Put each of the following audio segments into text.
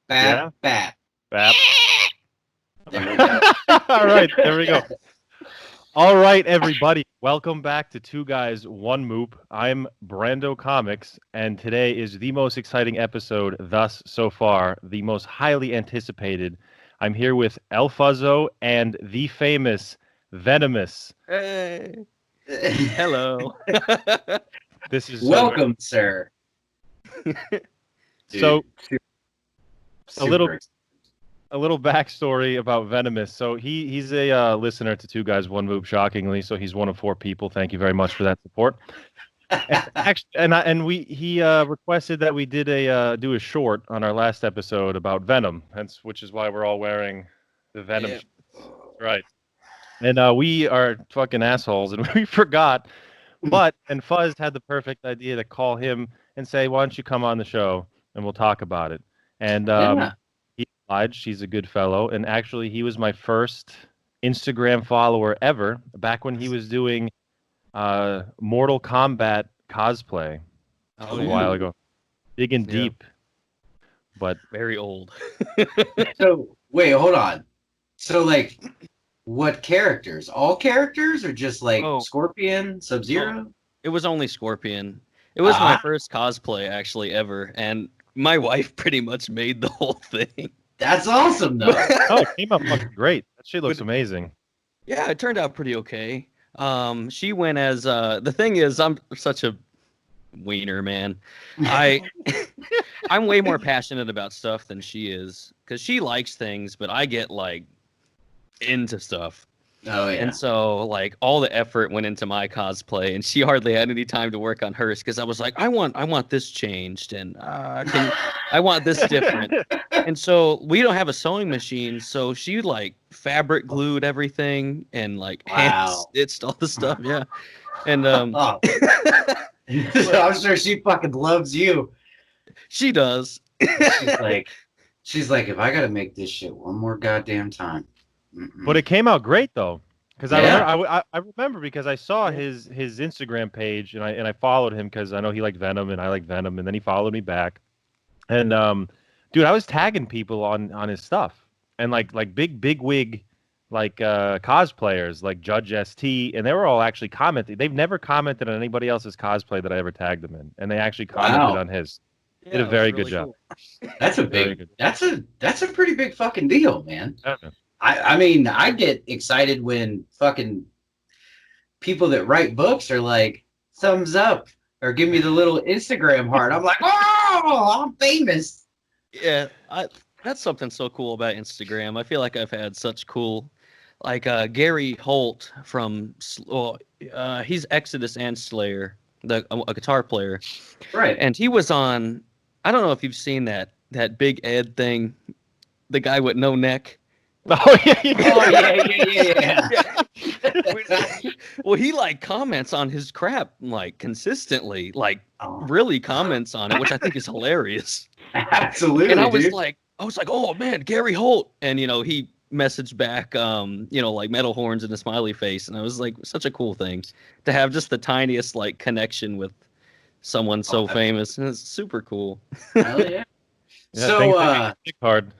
Bap, Yeah. bap. Bap. There we go. All right, there we go. All right, everybody. Welcome back to Two Guys, One Moop. I'm Brando Comics, and today is the most exciting episode thus so far, the most highly anticipated. I'm here with El Fuzzo and the famous Venomous. Hey, hello. This is Welcome, sir. so Dude, super, a little super a little backstory about Venomous. So he's a listener to Two Guys One Move, shockingly. So he's one of four people. Thank you very much for that support. And actually, he requested that we do a short on our last episode about Venom, hence which is why we're all wearing the Venom. Yeah. Right. And we are fucking assholes, and we forgot. And Fuzz had the perfect idea to call him and say, "Why don't you come on the show and we'll talk about it?" And Yeah. he obliged. He's a good fellow, and actually, he was my first Instagram follower ever back when he was doing Mortal Kombat cosplay Oh, a yeah. while ago. Big and Yeah. deep, but Very old. So, wait, hold on. So, like, what characters? All characters or just like Oh. Scorpion, Sub-Zero? It was only Scorpion. It was my Ah. first cosplay actually ever, and my wife pretty much made the whole thing. That's awesome, though. oh, it came out fucking great. That shit looks amazing. Yeah, it turned out pretty okay. She went as the thing is, I'm such a wiener, man. I'm way more passionate about stuff than she is, because she likes things, but I get like into stuff. Oh, yeah. And so, like, all the effort went into my cosplay, and she hardly had any time to work on hers because I was like, I want this changed, and I want this different. And so we don't have a sewing machine, so she like fabric glued everything and like hand Wow. stitched all the stuff. Yeah, and Oh. I'm sure she fucking loves you. she does. She's like, if I gotta make this shit one more goddamn time. But it came out great though, because Yeah. I remember because I saw his Instagram page and I followed him because I know he liked Venom and I like Venom, and then he followed me back, and dude, I was tagging people on his stuff, and like big wig like cosplayers like Judge ST, and they were all actually commenting. They've never commented on anybody else's cosplay that I ever tagged them in, and they actually commented Wow. on his. Yeah, Did a it was very really good job. cool. That's a Very big. good. That's a pretty big fucking deal, man. Yeah. I mean, I get excited when fucking people that write books are like, thumbs up, or give me the little Instagram heart. I'm like, oh, I'm famous. Yeah, that's something so cool about Instagram. I feel like I've had such cool, like Gary Holt from, he's Exodus and Slayer, a guitar player, Right. and he was on. I don't know if you've seen that Big Ed thing, the guy with no neck. Oh yeah. Oh, yeah. Well, he like comments on his crap like consistently, like Oh, really comments on it, which I think is hilarious. absolutely, And I was dude. like, oh man, Gary Holt, and he messaged back, like metal horns and a smiley face, and I was like, such a cool thing to have just the tiniest like connection with someone so famous, and it's super cool. Hell yeah. Yeah, So, things that make it stick hard.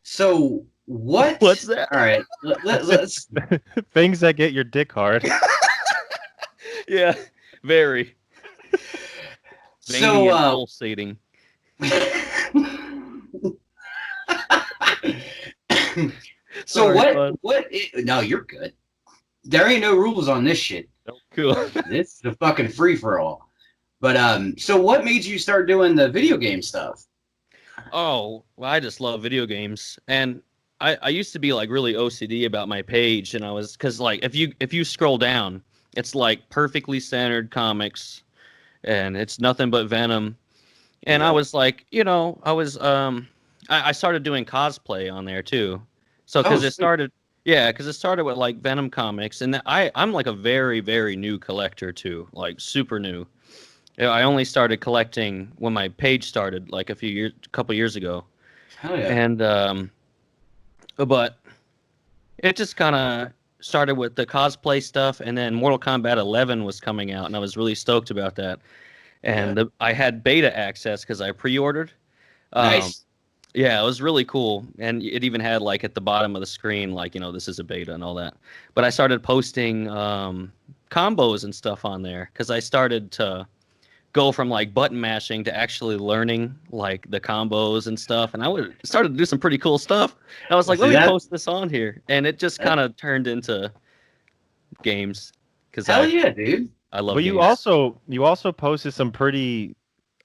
so what? What's that? All right, let's. Things that get your dick hard. Yeah, very veiny So, and pulsating. So Sorry, bud. no, you're good. There ain't no rules on this shit. Cool. This is a fucking free for all. But so what made you start doing the video game stuff? Oh, well, I just love video games, and I used to be like really OCD about my page, and I was because like if you scroll down, it's like perfectly centered comics, and it's nothing but Venom, and Yeah. I was like, I started doing cosplay on there too, so because Oh, it sweet. started. Yeah, because it started with like Venom comics, and I'm like a very, very new collector too, like super new. Yeah, I only started collecting when my page started, like a couple years ago, Hell yeah. and but it just kind of started with the cosplay stuff, and then Mortal Kombat 11 was coming out, and I was really stoked about that. And I had beta access because I pre-ordered. Nice. Yeah, it was really cool. And it even had like at the bottom of the screen, like, this is a beta and all that. But I started posting combos and stuff on there because I started to go from like button mashing to actually learning like the combos and stuff. And started to do some pretty cool stuff. I was like, See let me that? post this on here. And it just kind of turned into games because Hell yeah, dude. I love But games. you also posted some pretty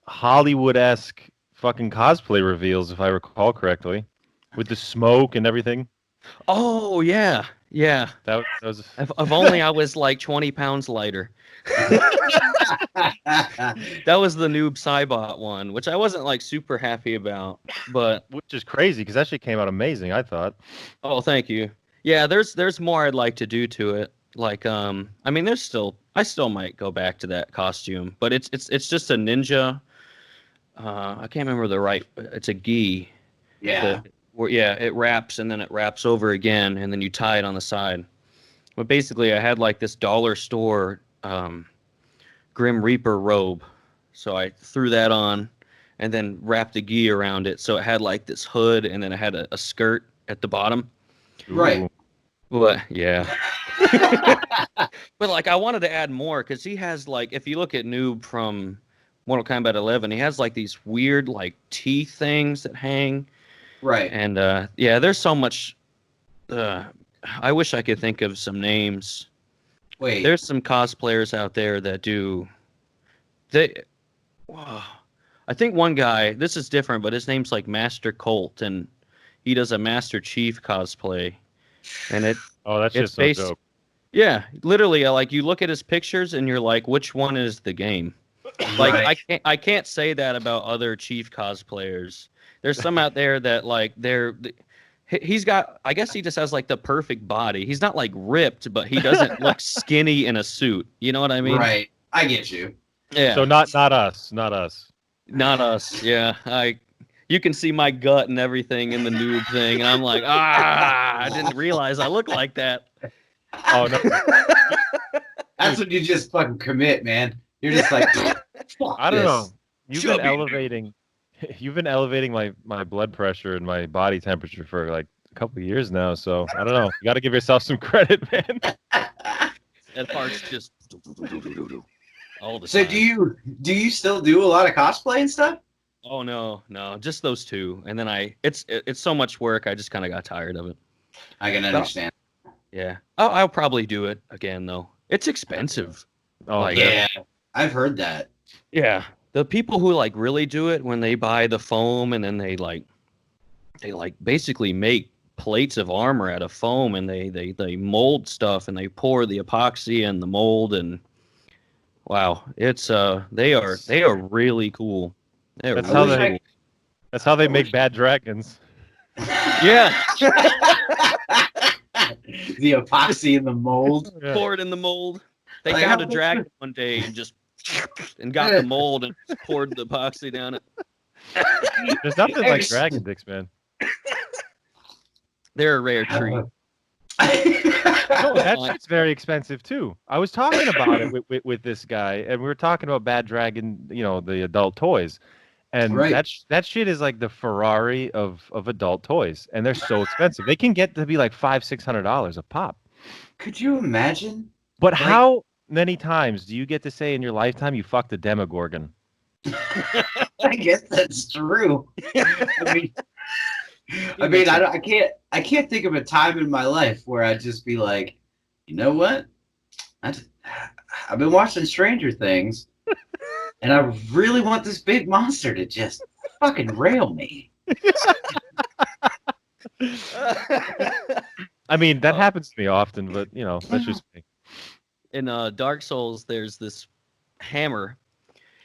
Hollywood-esque fucking cosplay reveals, if I recall correctly, with the smoke and everything. Oh, yeah. Yeah. That was If only I was like 20 pounds lighter. That was the Noob Cybot one, which I wasn't like super happy about, but which is crazy because that shit came out amazing, I thought. oh, thank you. Yeah, there's more I'd like to do to it. Like I mean I still might go back to that costume, but it's just a ninja. I can't remember it's a gi. Yeah. Yeah, it wraps and then it wraps over again and then you tie it on the side. But basically I had like this dollar store Grim Reaper robe. So I threw that on and then wrapped a gi around it. So it had like this hood and then it had a skirt at the bottom. Right. Ooh. But yeah. But like I wanted to add more because he has like if you look at Noob from Mortal Kombat 11, he has like these weird like teeth things that hang. Right. And yeah, there's so much. I wish I could think of some names. Wait. There's some cosplayers out there that do. Wow. I think one guy. This is different, but his name's like Master Colt, and he does a Master Chief cosplay. And that's it's just so based. dope. Yeah, literally, like you look at his pictures, and you're like, which one is the game? Like Right. I can't say that about other Chief cosplayers. There's some out there that like he's got I guess he just has like the perfect body. He's not like ripped, but he doesn't look skinny in a suit. You know what I mean? Right. I get you. Yeah. So not us. Not us. Yeah. You can see my gut and everything in the Noob thing, and I'm like, I didn't realize I look like that. Oh no. That's when you just fucking commit, man. You're just like, fuck I don't this. know. You've Chubby been elevating you've been elevating my blood pressure and my body temperature for like a couple of years now, so I don't know. You got to give yourself some credit, man. That part's just all the So time. do you still do a lot of cosplay and stuff? Oh no, just those two, and then it's so much work. I just kind of got tired of it. I can understand. Yeah, I'll probably do it again though. It's expensive. Oh Like, Yeah, I've heard that. Yeah, the people who like really do it when they buy the foam and then they basically make plates of armor out of foam and they mold stuff and they pour the epoxy and the mold and wow, it's they are really cool. They're That's how really they- cool. That's how they make bad dragons. Yeah, The epoxy in the mold. Yeah. pour it in the mold. They Like, found how- a dragon one day and just got the mold and just poured the epoxy down it. There's nothing like dragon dicks, man. They're a rare treat. No, that shit's very expensive too. I was talking about it with this guy, and we were talking about Bad Dragon, the adult toys, and Right. that shit is like the Ferrari of adult toys, and they're so expensive. They can get to be like $500-$600 a pop. Could you imagine? But Like- how many times do you get to say in your lifetime you fucked a Demogorgon? I guess that's true. I can't think of a time in my life where I'd just be like, you know what? I've been watching Stranger Things, and I really want this big monster to just fucking rail me. I mean, that happens to me often, but that's just me. In Dark Souls, there's this hammer,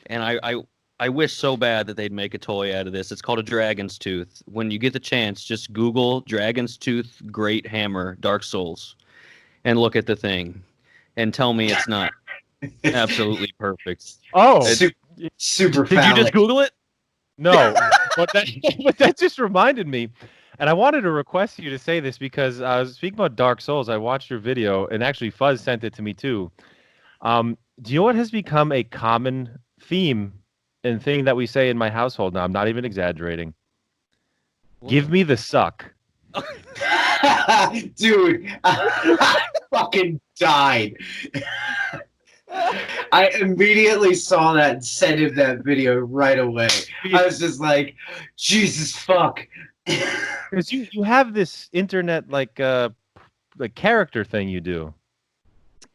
and I wish so bad that they'd make a toy out of this. It's called a Dragon's Tooth. When you get the chance, just Google Dragon's Tooth Great Hammer Dark Souls, and look at the thing, and tell me it's not absolutely perfect. Oh, Super Did you phallic. just Google it? no, but that just reminded me, and I wanted to request you to say this because I was speaking about Dark Souls. I watched your video, and actually Fuzz sent it to me too. Do you know what has become a common theme and thing that we say in my household now? I'm not even exaggerating. Give me the suck. Dude, I fucking died. I immediately saw that and sent him that video right away. I was just like, Jesus fuck. Because you have this internet like character thing you do.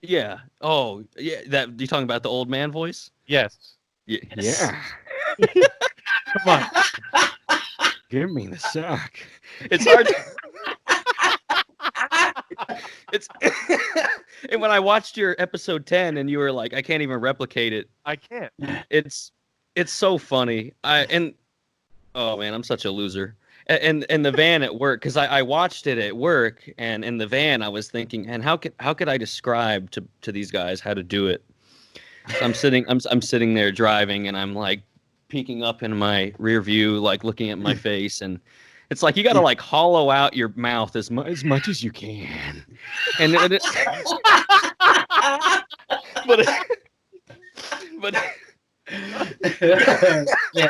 Yeah. Oh, yeah. That you talking about the old man voice? Yes. Yeah. Come on. Give me the suck. It's hard. It's and when I watched your episode 10 and you were like, I can't even replicate it. I can't. It's so funny. Oh man, I'm such a loser. And the van at work, because I watched it at work, and in the van I was thinking, and how could I describe to these guys how to do it? So I'm sitting there driving, and I'm like peeking up in my rear view, like looking at my face, and it's like you got to like hollow out your mouth as much as you can, and but Yeah.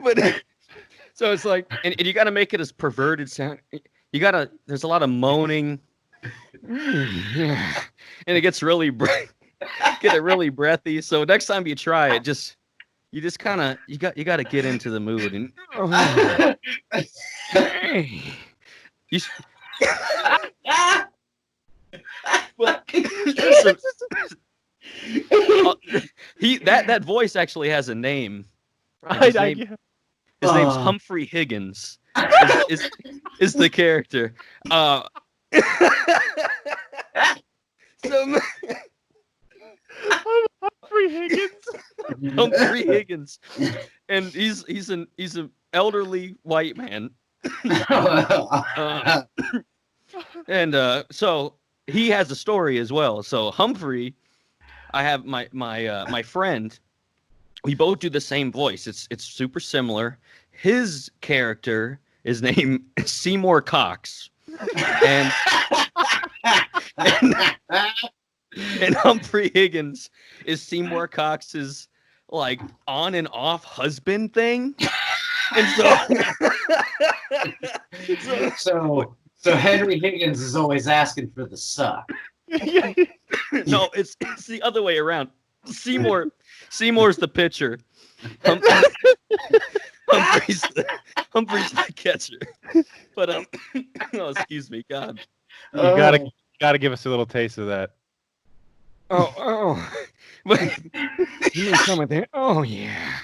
but so it's like, and you got to make it as perverted sound. There's a lot of moaning, and it gets really really breathy. So next time you try it, you got to get into the mood and you well, that voice actually has a name. His name's Humphrey Higgins. Is the character. So Humphrey Higgins. Humphrey Higgins, and he's an elderly white man, and so he has a story as well. So Humphrey, I have my friend. We both do the same voice. It's super similar. His character is named Seymour Cox, and Humphrey Higgins is Seymour Cox's like on and off husband thing, and so Henry Higgins is always asking for the suck. No, it's the other way around. Seymour's the pitcher. Humphrey's the catcher. But oh, excuse me, God. You gotta give us a little taste of that. Oh. But you mean some of that? Oh yeah.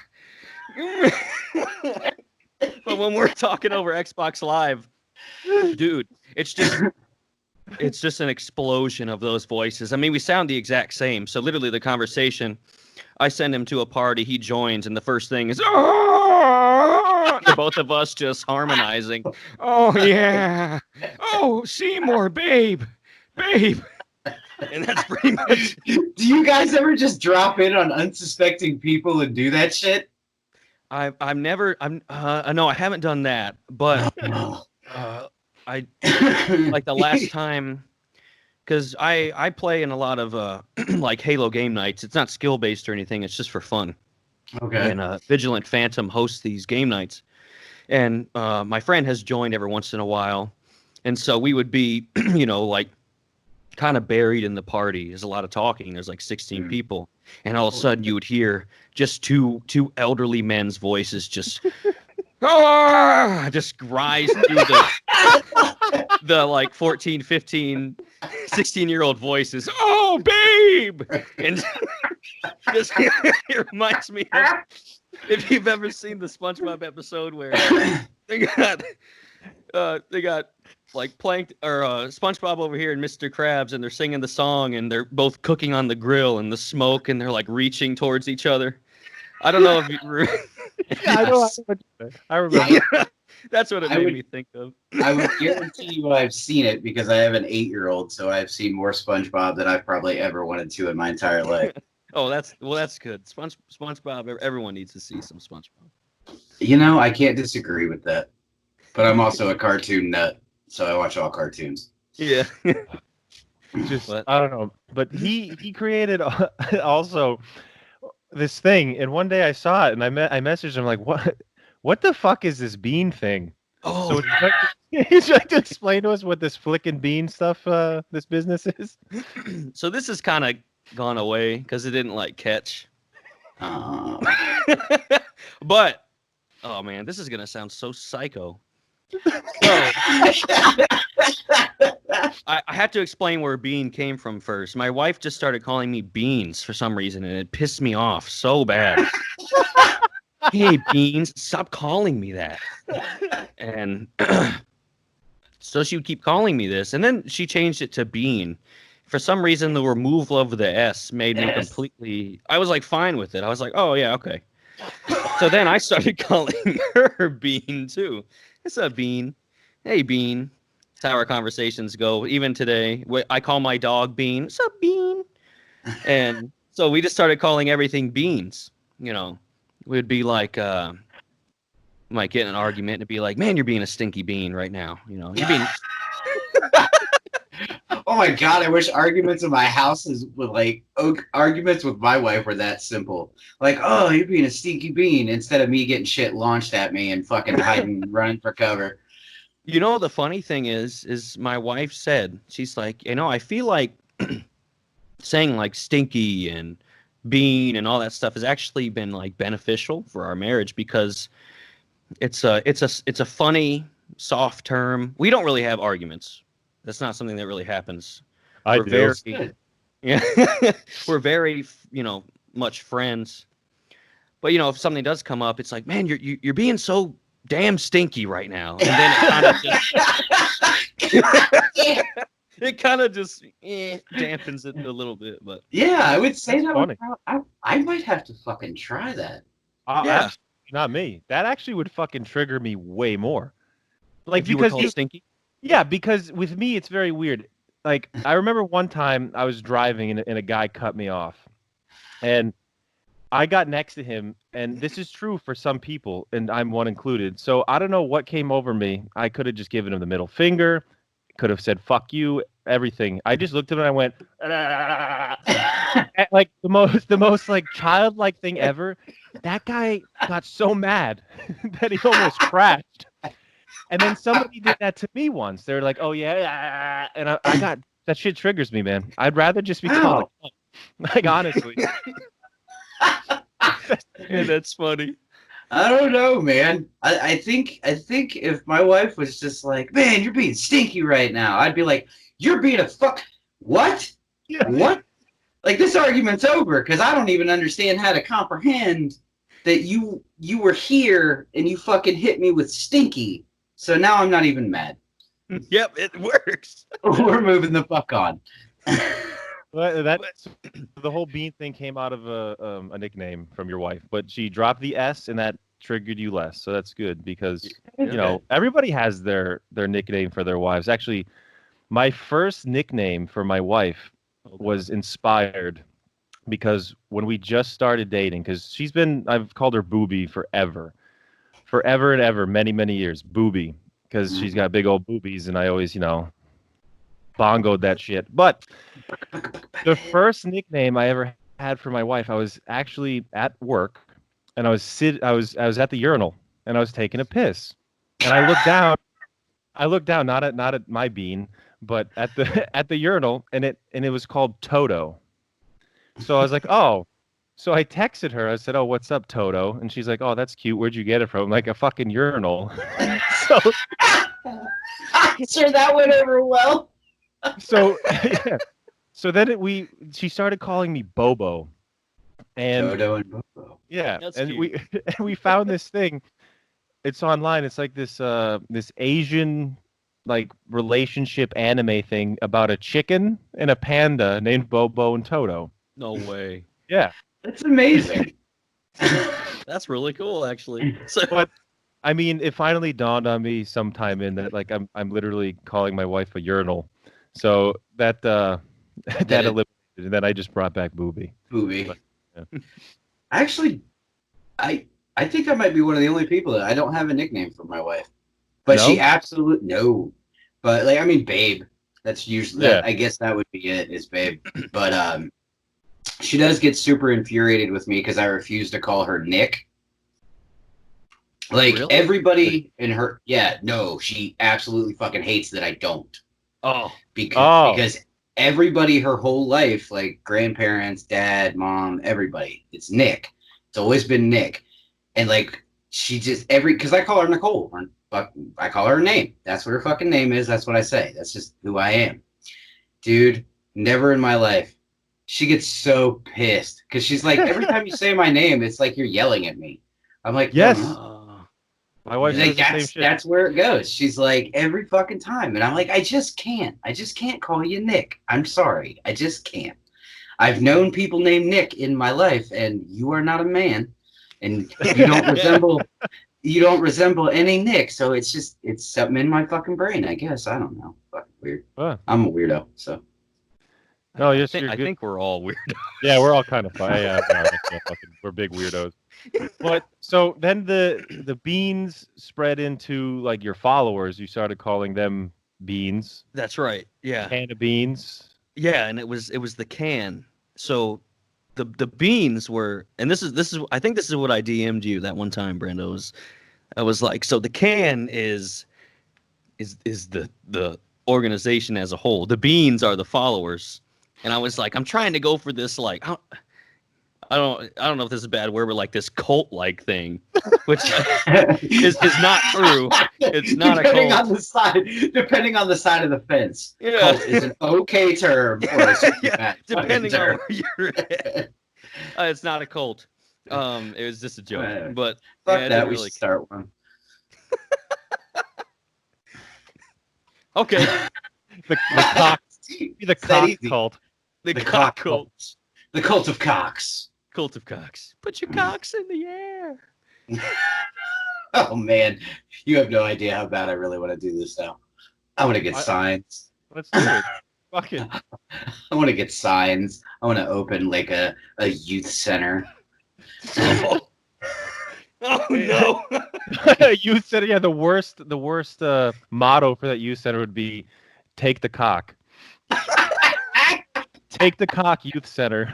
But when we're talking over Xbox Live, dude, it's just an explosion of those voices. I mean, we sound the exact same. So literally the conversation, I send him to a party, he joins, and the first thing is, oh, both of us just harmonizing. Oh, yeah. Oh, Seymour, babe. And that's pretty much. Do you guys ever just drop in on unsuspecting people and do that shit? No, I haven't done that, but I like the last time, because I play in a lot of like Halo game nights. It's not skill based or anything. It's just for fun. Okay. And Vigilant Phantom hosts these game nights, and my friend has joined every once in a while, and so we would be, like kind of buried in the party. There's a lot of talking. There's like 16 people, and all of a sudden you would hear just two elderly men's voices just just rise through the like 14, 15, 16-year-old voices. Oh, babe! And just, it reminds me of, if you've ever seen the SpongeBob episode where they got like Plankton or SpongeBob over here and Mr. Krabs, and they're singing the song, and they're both cooking on the grill and the smoke, and they're like reaching towards each other. I don't know if you. I remember. That's what it made me think of. I would guarantee you I've seen it because I have an 8-year-old, so I've seen more SpongeBob than I've probably ever wanted to in my entire life. Oh, that's good. SpongeBob. Everyone needs to see some SpongeBob. I can't disagree with that. But I'm also a cartoon nut, so I watch all cartoons. Yeah. I don't know, but he created also this thing, and one day I saw it, and I messaged him like, what the fuck is this bean thing? Oh, would you like to explain to us what this flicking bean stuff, this business is? so this has kind of gone away because it didn't like catch. Oh. But oh man, this is gonna sound so psycho. So I had to explain where bean came from first. My wife just started calling me beans for some reason, and it pissed me off so bad. Hey, beans, stop calling me that. And so she would keep calling me this, and then she changed it to bean. For some reason, the removal of the S made me completely. I was like fine with it. I was like, oh yeah, okay. So then I started calling her Bean too. What's up, Bean? Hey, Bean. That's how our conversations go. Even today, I call my dog Bean. What's up, Bean? And so we just started calling everything beans. You know, we'd be like, might get in an argument and be like, man, you're being a stinky bean right now. You know, you're being. Oh my god! I wish arguments in my house with arguments with my wife were that simple. Like, oh, you're being a stinky bean, instead of me getting shit launched at me and fucking hiding, and running for cover. You know, the funny thing is my wife said, she's like, you know, I feel like saying like stinky and bean and all that stuff has actually been like beneficial for our marriage because it's a funny, soft term. We don't really have arguments. That's not something that really happens. I We're do. very, yeah, we're very, much friends. But if something does come up, it's like, man, you're being so damn stinky right now, and then it kind of just dampens it a little bit. But yeah, I would say That's that. funny. I might have to fucking try that. Yeah. Actually, not me. That actually would fucking trigger me way more. Like, if you were because called stinky. yeah, because with me it's very weird. Like, I remember one time I was driving and a guy cut me off, and I got next to him, and this is true for some people, and I'm one included. So I don't know what came over me. I could have just given him the middle finger, could have said "fuck you," everything. I just looked at him and I went, like the most like childlike thing ever. That guy got so mad that he almost crashed. And then somebody did that to me once. They're like, "Oh yeah," and I got that shit triggers me, man. I'd rather just be called a cunt. Like, honestly. Yeah, that's funny. I don't know, man. I think if my wife was just like, man, you're being stinky right now, I'd be like, you're being a fuck. What? Yeah. What? Like, this argument's over because I don't even understand how to comprehend that you were here and you fucking hit me with stinky. So now I'm not even mad. Yep, it works. We're moving the fuck on. Well, that's the whole bean thing came out of a nickname from your wife, but she dropped the S and that triggered you less. So that's good because everybody has their nickname for their wives. Actually, my first nickname for my wife was inspired because when we just started dating, because I've called her Booby forever and ever, many, many years, Booby, because she's got big old boobies, and I always, bongoed that shit. But the first nickname I ever had for my wife, I was actually at work, and I was at the urinal, and I was taking a piss, and I looked down, not at my bean, but at the urinal, and it was called Toto. So I was like, oh. So I texted her. I said, "Oh, what's up, Toto?" And she's like, "Oh, that's cute. Where'd you get it from?" I'm like, a fucking urinal. So Sure, that went over well. So yeah. So then she started calling me Bobo, and Toto and Bobo. yeah, That's and cute. we found this thing. It's online. It's like this Asian like relationship anime thing about a chicken and a panda named Bobo and Toto. No way. Yeah. That's amazing. That's really cool, actually. So, But I mean, it finally dawned on me sometime in that like I'm literally calling my wife a urinal. So that that eliminated, and then I just brought back Booby. Booby. But, yeah. Actually, I think I might be one of the only people that I don't have a nickname for my wife. But No? she absolutely no. But like, I mean, Babe. That's usually Yeah. I guess that would be it, is Babe. But she does get super infuriated with me because I refuse to call her Nick. Like Really? everybody in her, yeah, no, she absolutely fucking hates that I don't. Oh, Because everybody her whole life, like grandparents, dad, mom, everybody, it's Nick. It's always been Nick. And like she just because I call her Nicole. I call her name. That's what her fucking name is. That's what I say. That's just who I am. Dude, never in my life. She gets so pissed because she's like, every time you say my name, it's like you're yelling at me. I'm like, Yes. My wife like says the same shit. that's where it goes. She's like, every fucking time. And I'm like, I just can't call you Nick. I'm sorry. I just can't. I've known people named Nick in my life, and you are not a man. And you don't resemble any Nick. So it's something in my fucking brain, I guess. I don't know. Fucking weird. Huh. I'm a weirdo, so. No, I you're good. think we're all weird. Yeah, we're all kind of fun. Yeah, we're big weirdos. But so then the beans spread into like your followers. You started calling them beans. That's right. Yeah. Can of beans. Yeah, and it was the can. So the beans were, and this is I think this is what I DM'd you that one time, Brando. I was like, so the can is the organization as a whole. The beans are the followers. And I was like, I'm trying to go for this like I don't know if this is a bad word, but like this cult like thing, which is not true. It's not depending a cult. on the side, depending on the side of the fence. Yeah. Cult is an okay term or a bad Depending term. on where you're at. It's not a cult. It was just a joke. But Fuck yeah, that, we really should start one. Okay. The cock. The cock easy. cult. The The cock cock cult. The cult of cocks. Cult of cocks. Put your cocks in the air. Oh man, you have no idea how bad I really want to do this now. I want to get signs. Let's do it. Fuck it. I want to get signs. I want to open like a youth center. Oh no. Youth center. Yeah, the worst motto for that youth center would be "Take the cock." Take the cock, youth center.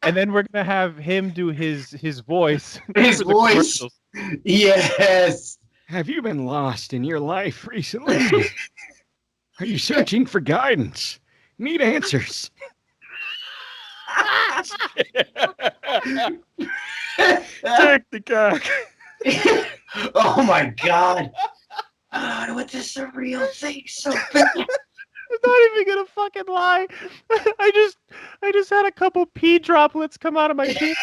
And then we're gonna have him do his voice. His for the voice. commercials. Yes. Have you been lost in your life recently? Are you searching for guidance? Need answers? Take the cock. Oh my god. What this surreal thing so bad. I'm not even gonna fucking lie. I just had a couple pee droplets come out of my cheek.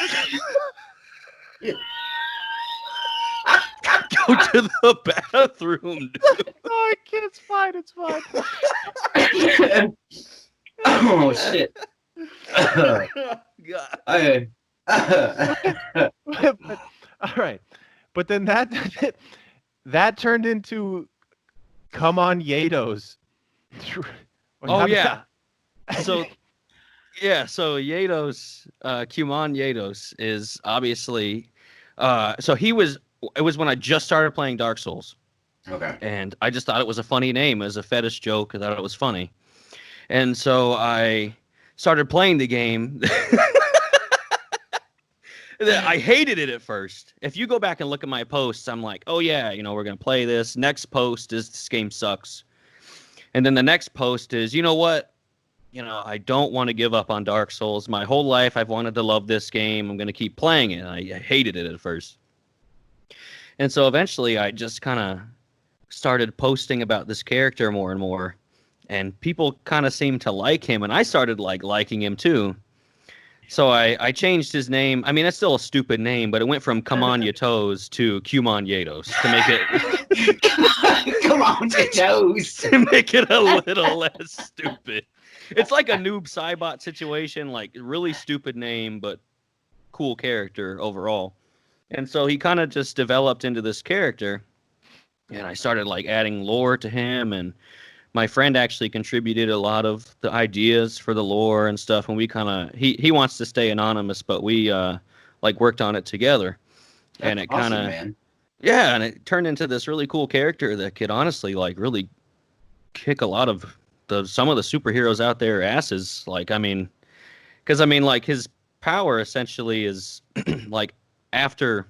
Go to the bathroom, dude. Oh, I can't. It's fine. It's fine. Oh shit. God. But, all right, but then that turned into "Come on, Yados." Oh yeah. So yeah, so Yados, Kumon Yados is obviously so it was when I just started playing Dark Souls. Okay. And I just thought it was a funny name. It was a fetish joke. I thought it was funny. And so I started playing the game. I hated it at first. If you go back and look at my posts, I'm like, oh yeah, we're going to play this. Next post is this game sucks. And then the next post is, you know what? I don't want to give up on Dark Souls. My whole life I've wanted to love this game. I'm going to keep playing it. I hated it at first. And so eventually I just kind of started posting about this character more and more. And people kind of seemed to like him. And I started liking him too. So I changed his name. I mean, it's still a stupid name, but it went from Come On Ya Toes to Kumon Yados to make it Come on, your toes. to make it a little less stupid. It's like a Noob Saibot situation, like really stupid name, but cool character overall. And so he kind of just developed into this character, and I started adding lore to him, and my friend actually contributed a lot of the ideas for the lore and stuff, and we kind of he wants to stay anonymous, but we worked on it together. That's and it kind of awesome, yeah, and it turned into this really cool character that could honestly really kick a lot of some of the superheroes out there asses. Because his power essentially is after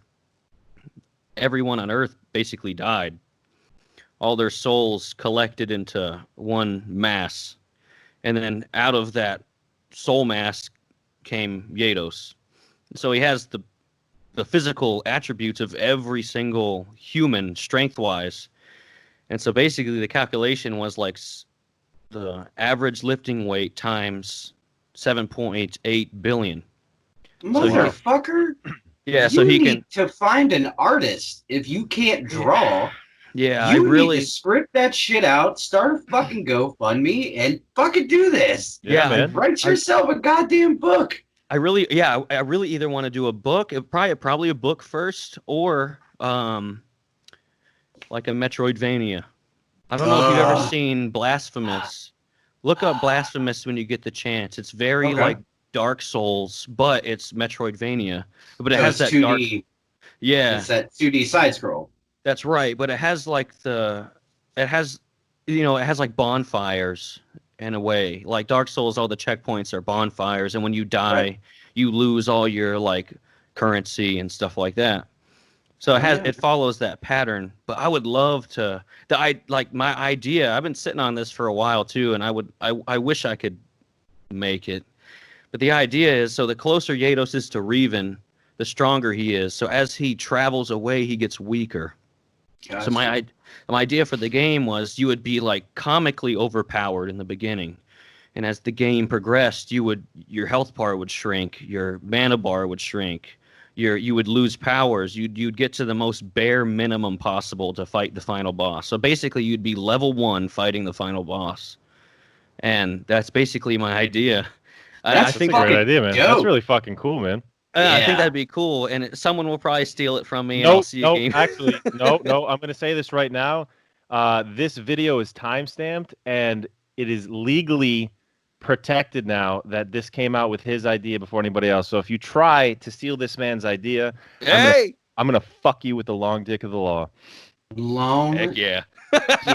everyone on Earth basically died. All their souls collected into one mass, and then out of that soul mass came Yados. So he has the physical attributes of every single human, strength-wise. And so basically the calculation was like the average lifting weight times 7.8 billion. Motherfucker. Yeah, you so he need can. to find an artist if you can't draw. Yeah, You I really. need to script that shit out, start a fucking GoFundMe, and fucking do this. Yeah, I- man. Write yourself a goddamn book. I really either want to do a book, probably a book first, or like a Metroidvania. I don't know if you've ever seen Blasphemous. Look up Blasphemous when you get the chance. It's very like Dark Souls, but it's Metroidvania. But it has that 2D. dark. Yeah, It's that 2D side scroll. that's right. But it has like it has like bonfires in a way. Like Dark Souls, all the checkpoints are bonfires, and when you die, you lose all your like currency and stuff like that. So it follows that pattern. But I would love to. My idea. I've been sitting on this for a while too, and I wish I could make it. But the idea is, so the closer Yados is to Reven, the stronger he is. So as he travels away, he gets weaker. Gotcha. So my idea for the game was you would be like comically overpowered in the beginning, and as the game progressed, your health bar would shrink, your mana bar would shrink, you would lose powers, you'd get to the most bare minimum possible to fight the final boss. So basically, you'd be level 1 fighting the final boss, and that's basically my idea. I think that's a great idea, man. dope. That's really fucking cool, man. I think that'd be cool, and someone will probably steal it from me. And No, I'll see a game. Actually, no. I'm going to say this right now. This video is timestamped, and it is legally protected now that this came out with his idea before anybody else. So if you try to steal this man's idea, I'm gonna fuck you with the long dick of the law. Long. Heck yeah.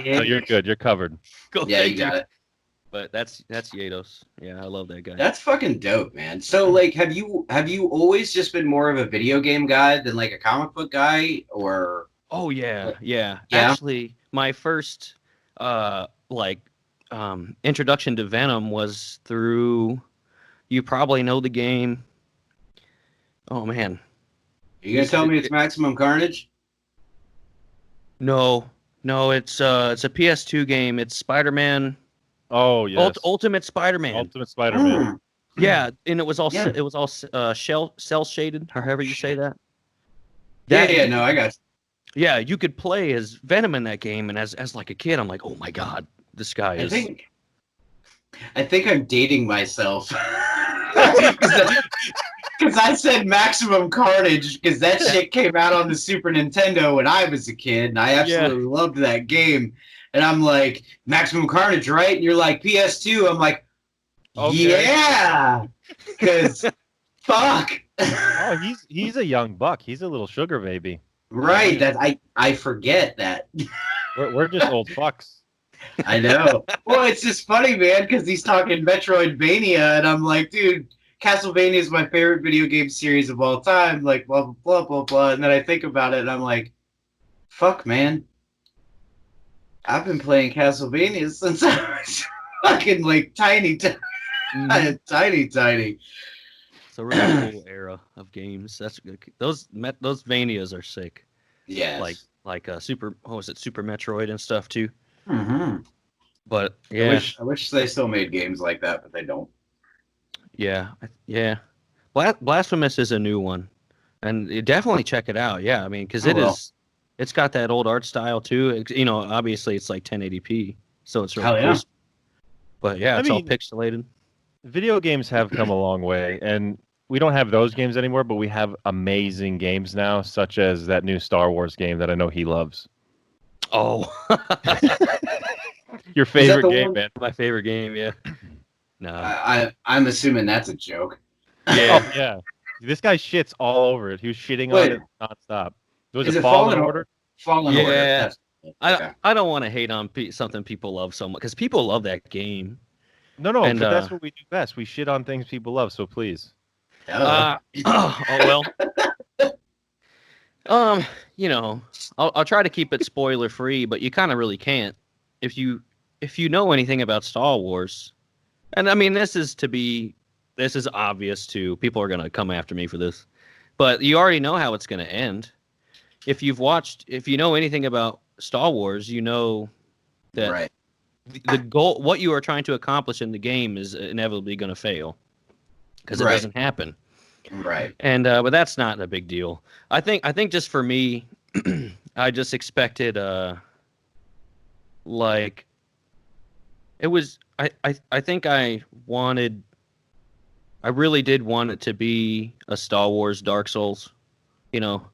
No, you're good. You're covered. Cool, Yeah, thank you got it. But that's Yados. Yeah, I love that guy. That's fucking dope, man. So, like, have you always just been more of a video game guy than like a comic book guy, or? Oh yeah. Yeah? Actually, my first introduction to Venom was through. You probably know the game. Oh man. You gonna tell me it's Maximum Carnage? No, it's a PS2 game. It's Spider-Man. Oh yes. Ultimate Spider-Man. Ultimate Spider-Man. Yeah, and it was all cell shaded, or however you say that. No, I got you. Yeah, you could play as Venom in that game, and as like a kid, I'm like, oh my god, this guy is. I think I'm dating myself. Because I said Maximum Carnage because that shit came out on the Super Nintendo when I was a kid, and I absolutely loved that game. And I'm like, Maximum Carnage, right? And you're like, PS2. I'm like, yeah, because fuck. Oh, he's a young buck. He's a little sugar baby. Right. That I forget that. We're just old fucks. I know. Well, it's just funny, man, because he's talking Metroidvania, and I'm like, dude, Castlevania is my favorite video game series of all time. Like, blah, blah, blah, blah, blah. And then I think about it, and I'm like, fuck, man. I've been playing Castlevania since I was fucking, like, tiny. It's a really cool era of games. That's good. Those Vanias are sick. Yeah. Like Super Metroid and stuff too. Mm-hmm. But yeah, I wish they still made games like that, but they don't. Yeah. Blasphemous is a new one, and you definitely check it out. Yeah, I mean, because it's got that old art style too. Obviously it's like 1080p, so it's really crisp. But yeah, it's all pixelated. Video games have come a long way, and we don't have those games anymore, but we have amazing games now, such as that new Star Wars game that I know he loves. Oh. Your favorite game, man. My favorite game, yeah. No. I'm assuming that's a joke. Yeah. Oh, yeah. This guy shits all over it. He was shitting on it nonstop. Was it Fallen Order? Fallen Order. Yeah. I don't want to hate on something people love so much, because people love that game. No, but that's what we do best. We shit on things people love, so please. Well. You know, I'll try to keep it spoiler free, but you kind of really can't if you know anything about Star Wars. And I mean, this is obvious too. People are gonna come after me for this, but you already know how it's gonna end. If you know anything about Star Wars, you know that Right. the goal, what you are trying to accomplish in the game, is inevitably going to fail because it Right. doesn't happen. Right. And but that's not a big deal. I think just for me, I just expected like it was. I think I really did want it to be a Star Wars Dark Souls. You know,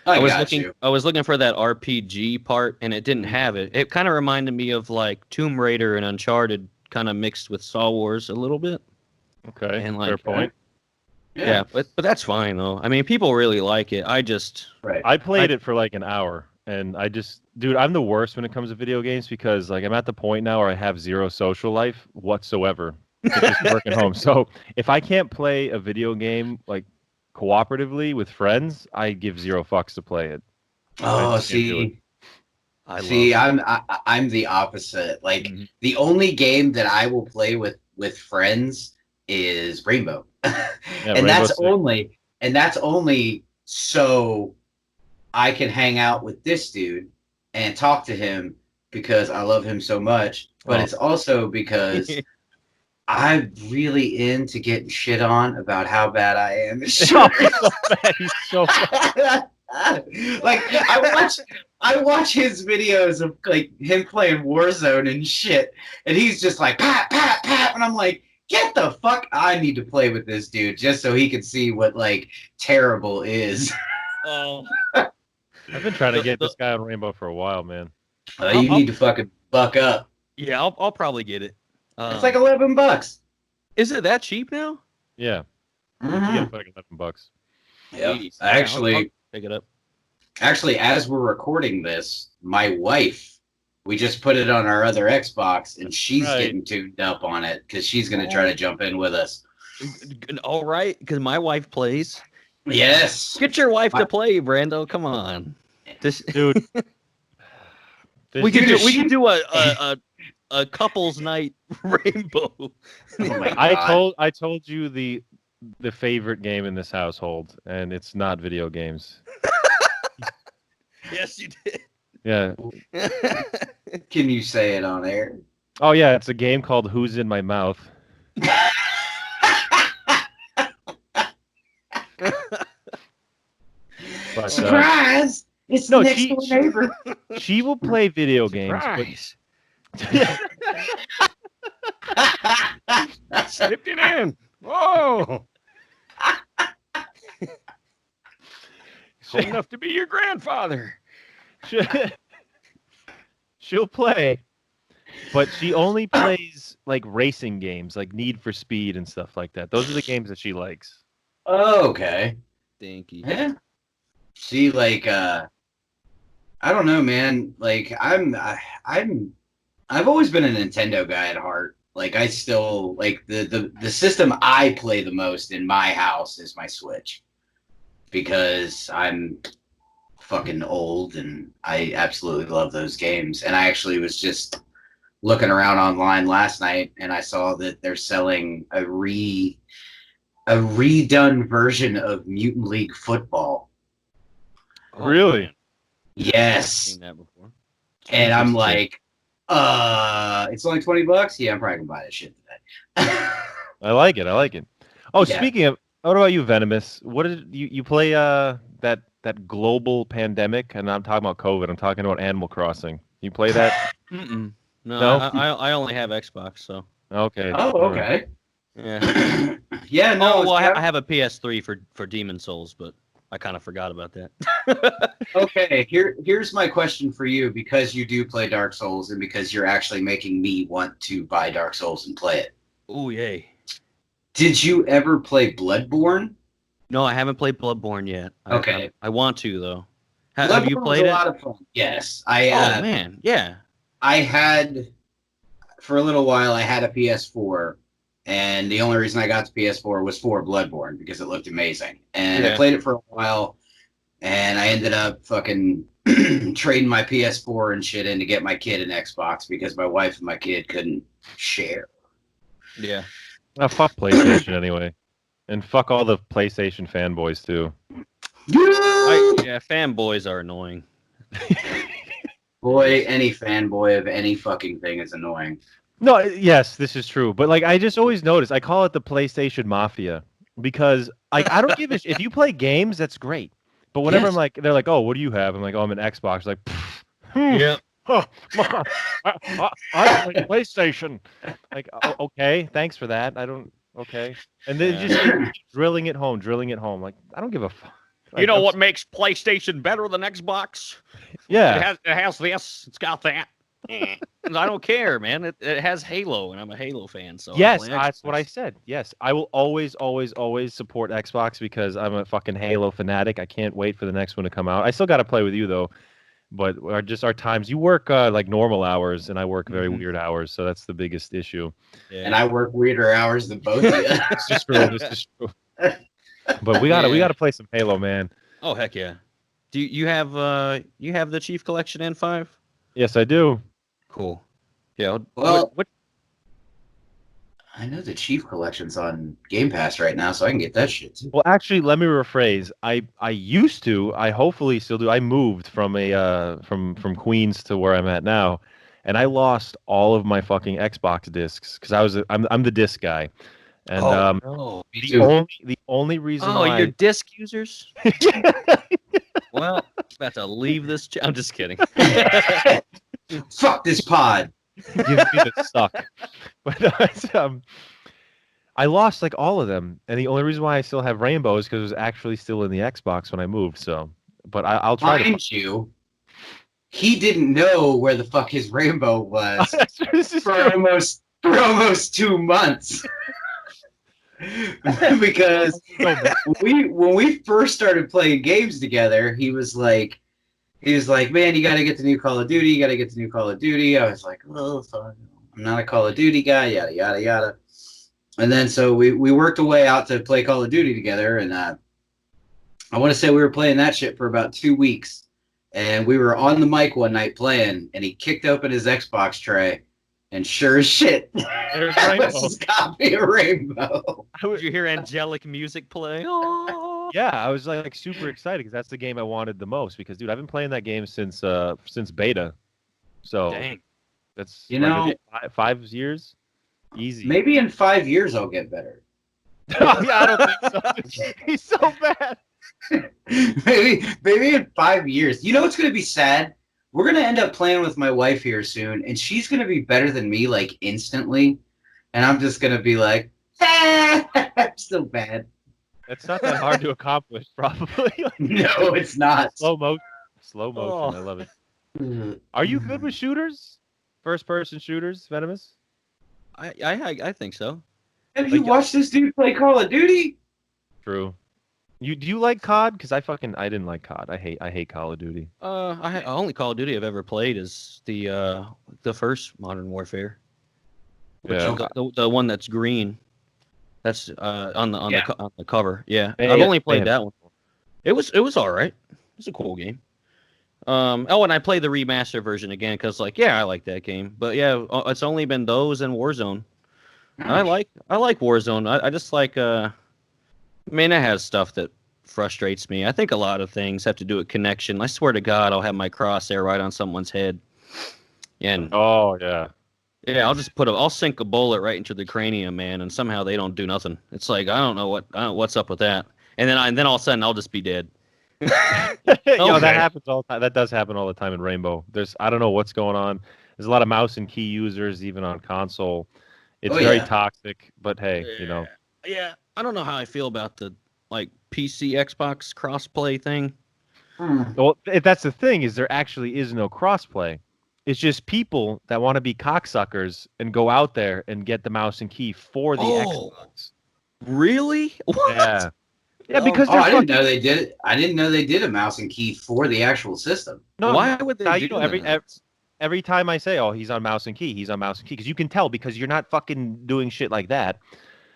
I was got looking you. I was looking for that RPG part, and it didn't have it. It kind of reminded me of like Tomb Raider and Uncharted, kind of mixed with Star Wars a little bit. Okay, And like, fair point. Yeah, but that's fine though. I mean, people really like it. I just Right. I played it for like an hour, and dude, I'm the worst when it comes to video games because like I'm at the point now where I have zero social life whatsoever. It's just work at home. So if I can't play a video game like cooperatively with friends, I give zero fucks to play it. Oh, just can't do it. I'm the opposite. Like Mhm. the only game that I will play with friends is Rainbow. and Rainbow's sick. that's only so I can hang out with this dude and talk to him because I love him so much, but Oh. it's also because I'm really into getting shit on about how bad I am. He's so bad. He's so bad. Like I watch his videos of like him playing Warzone and shit, and he's just like pat pat pat, and I'm like, get the fuck! I need to play with this dude just so he can see what like terrible is. Oh, I've been trying to get this guy on Rainbow for a while, man. You need to fucking buck up. yeah, I'll probably get it. It's like $11. Is it that cheap now? Yeah, you Mhm. get like $11. Yep. Jeez. Actually, I'll pick it up. Actually, as we're recording this, my wife, we just put it on our other Xbox, and she's Right. getting tuned up on it because she's going to try to jump in with us. All right, because my wife plays. Yes. Get your wife to play, Brando. Come on, Dude. we could Dude, do a couples night Rainbow. Oh my God. I told you the favorite game in this household, and it's not video games. Yes, you did. Yeah. Can you say it on air? Oh yeah, it's a game called Who's in My Mouth. But, Surprise! It's no, the next door neighbor. she will play video games. Surprise. But Slipped it in. Whoa. Old enough to be your grandfather. she'll play, but she only plays like racing games, like Need for Speed and stuff like that. Those are the games that she likes. Oh, okay. Stinky. Yeah. See, like, I don't know, man. Like, I've always been a Nintendo guy at heart. Like, I still like the system I play the most in my house is my Switch because I'm fucking old and I absolutely love those games. And I actually was just looking around online last night and I saw that they're selling a redone version of Mutant League Football. Really? Yes. Seen that before. And I'm Interesting. like, it's only $20? Yeah, I'm probably gonna buy this shit today. I like it. Oh, Yeah. speaking of, what about you, Venomous? What did you play? That global pandemic, and I'm talking about COVID. I'm talking about Animal Crossing. You play that? Mm-mm. No, No? I only have Xbox, so Okay. Oh, all right. okay. yeah. Yeah, no. Oh, well, I it's have a PS3 for Demon Souls, but I kind of forgot about that. okay. Here's my question for you, because you do play Dark Souls, and because you're actually making me want to buy Dark Souls and play it. Oh, yay. Did you ever play Bloodborne? No, I haven't played Bloodborne yet. Okay. I want to, though. Have you Bloodborne played was it? a lot of fun. Yes, Oh, man. Yeah. I had, for a little while, I had a PS4, and the only reason I got the PS4 was for Bloodborne because it looked amazing. And I Yeah. played it for a while, And I ended up fucking trading my PS4 and shit in to get my kid an Xbox because my wife and my kid couldn't share. Yeah. Fuck PlayStation anyway, and fuck all the PlayStation fanboys too. Yeah, fanboys are annoying. Boy, any fanboy of any fucking thing is annoying. No, yes, this is true, but like I just always notice, I call it the PlayStation Mafia because like I don't give a if you play games, that's great. But whenever Yes. I'm like, they're like, "Oh, what do you have?" I'm like, "Oh, I'm an Xbox." Like, Yeah. oh, I play PlayStation. Like, okay, thanks for that. I don't. Okay, and then Yeah. just drilling it home. Like, I don't give a fuck. You Like, know I'm what makes PlayStation better than Xbox? Yeah. It has this. It's got that. I don't care, man. It has Halo, and I'm a Halo fan, so I Yes, play that's what I Xbox. said. Yes, I will always, always, always support Xbox because I'm a fucking Halo fanatic. I can't wait for the next one to come out. I still got to play with you though, but our times. You work like normal hours, and I work very Mhm. weird hours, so that's the biggest issue. Yeah. And I work weirder hours than both of you. This is true. This is true. But we Yeah. gotta play some Halo, man. Oh heck yeah. Do you have the Chief Collection N5? Yes, I do. Cool. Yeah. Well- what I know the Chief Collection's on Game Pass right now, so I can get that shit too. Well, actually, let me rephrase. I used to. I hopefully still do. I moved from from Queens to where I'm at now, and I lost all of my fucking Xbox discs because I'm the disc guy, and no. Me the too. only reason Oh, why you're disc users? Well, about to leave this. I'm just kidding. Fuck this pod. gives me the suck, but I lost like all of them, and the only reason why I still have Rainbow is because it was actually still in the Xbox when I moved. So, but I'll try to. Mind you, he didn't know where the fuck his rainbow was This is for true. almost 2 months. Because when we first started playing games together, he was like, man, you got to get the new Call of Duty. You got to get the new Call of Duty. I was like, oh, fuck, I'm not a Call of Duty guy. Yada yada yada. And then so we worked a way out to play Call of Duty together, and I want to say we were playing that shit for about 2 weeks. And we were on the mic one night playing, and he kicked open his Xbox tray, and sure as shit, There's that Rainbow. was his copy of Rainbow. Did you hear angelic music play? Oh. Yeah, I was like super excited because that's the game I wanted the most. Because dude, I've been playing that game since beta, so Dang. that's You like, know- is it 5 years, easy. Maybe in 5 years I'll get better. Oh, yeah, I don't think so. He's so bad. maybe in 5 years. You know what's gonna be sad? We're gonna end up playing with my wife here soon, and she's gonna be better than me like instantly, and I'm just gonna be like, I'm still bad. It's not that hard to accomplish, probably. No, it's not. Slow motion. I Oh. love it. Are you good with shooters? First-person shooters, Venomous? I think so. Have you Like- watched this dude play Call of Duty? True. Do you like COD? Because I didn't like COD. I hate Call of Duty. Only Call of Duty I've ever played is the first Modern Warfare. Yeah. The one that's green. That's on Yeah. the cover. Yeah, They- I've only they played have- that one. It was all right. It's a cool game. And I played the remaster version again because I like that game. But yeah, it's only been those and Warzone. I like Warzone. I just like it has stuff that frustrates me. I think a lot of things have to do with connection. I swear to God, I'll have my crosshair right on someone's head, and Oh yeah. yeah, I'll sink a bullet right into the cranium, man, and somehow they don't do nothing. It's like I don't know what's up with that, and then all of a sudden I'll just be dead. Yo, Okay. that happens all the time. That does happen all the time in Rainbow. I don't know what's going on. There's a lot of mouse and key users even on console. It's Oh, very yeah. toxic, but hey, you know. Yeah, I don't know how I feel about the PC Xbox crossplay thing. Well, that's the thing is there actually is no crossplay. It's just people that want to be cocksuckers and go out there and get the mouse and key for the Oh. Xbox. Really? What? Yeah. Yeah, because Oh, they're I didn't fucking, know they did it. I didn't know they did a mouse and key for the actual system. no, Why would they now do you know that? every time I say, "Oh, he's on mouse and key," because you can tell because you're not fucking doing shit like that.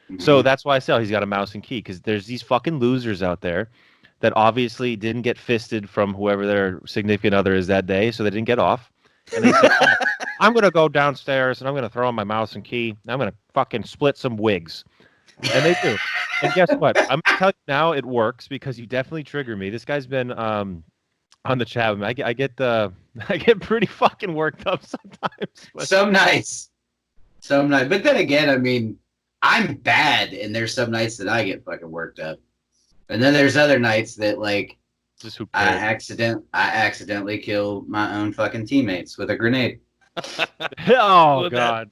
Mm-hmm. So that's why I say, "Oh, he's got a mouse and key," because there's these fucking losers out there that obviously didn't get fisted from whoever their significant other is that day, so they didn't get off. And they said, oh, I'm going to go downstairs and I'm going to throw on my mouse and key. I'm going to fucking split some wigs. And they do. And guess what? I'm going to tell you now it works because you definitely trigger me. This guy's been on the chat with me. I get pretty fucking worked up sometimes. But... Some nights. But then again, I mean, I'm bad, and there's some nights that I get fucking worked up. And then there's other nights that, like, Just who I cares? accidentally kill my own fucking teammates with a grenade. Oh, Well, God.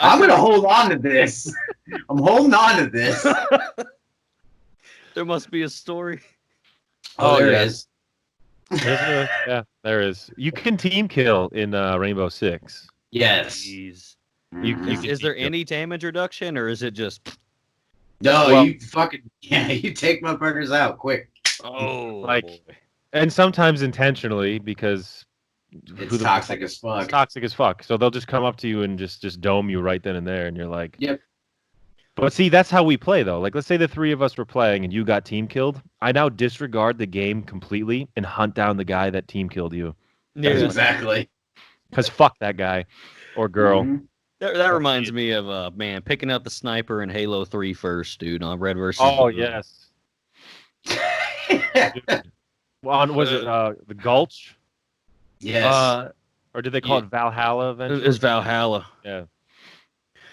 I'm going to hold on to this. I'm holding on to this. There must be a story. Oh, there yeah. is. Yeah, there is. You can team kill in Rainbow Six. Yes. Jeez. Mhm. Is there any damage reduction, or is it just? No, Well- you take motherfuckers out quick. Oh, Like- boy. And sometimes intentionally because It's toxic as It's fuck. toxic as fuck. So they'll just come up to you and just dome you right then and there, and you're like, Yep. But see, that's how we play though. Like, let's say the three of us were playing and you got team killed. I now disregard the game completely and hunt down the guy that team killed you. Yeah. Exactly. Because fuck that guy or girl. Mhm. That reminds me of man picking up the sniper in Halo 3 first, dude, on Red versus. Oh Blue. yes. Well, was it the Gulch? Yes. Or did they call Yeah. it Valhalla It eventually? was Valhalla. Yeah.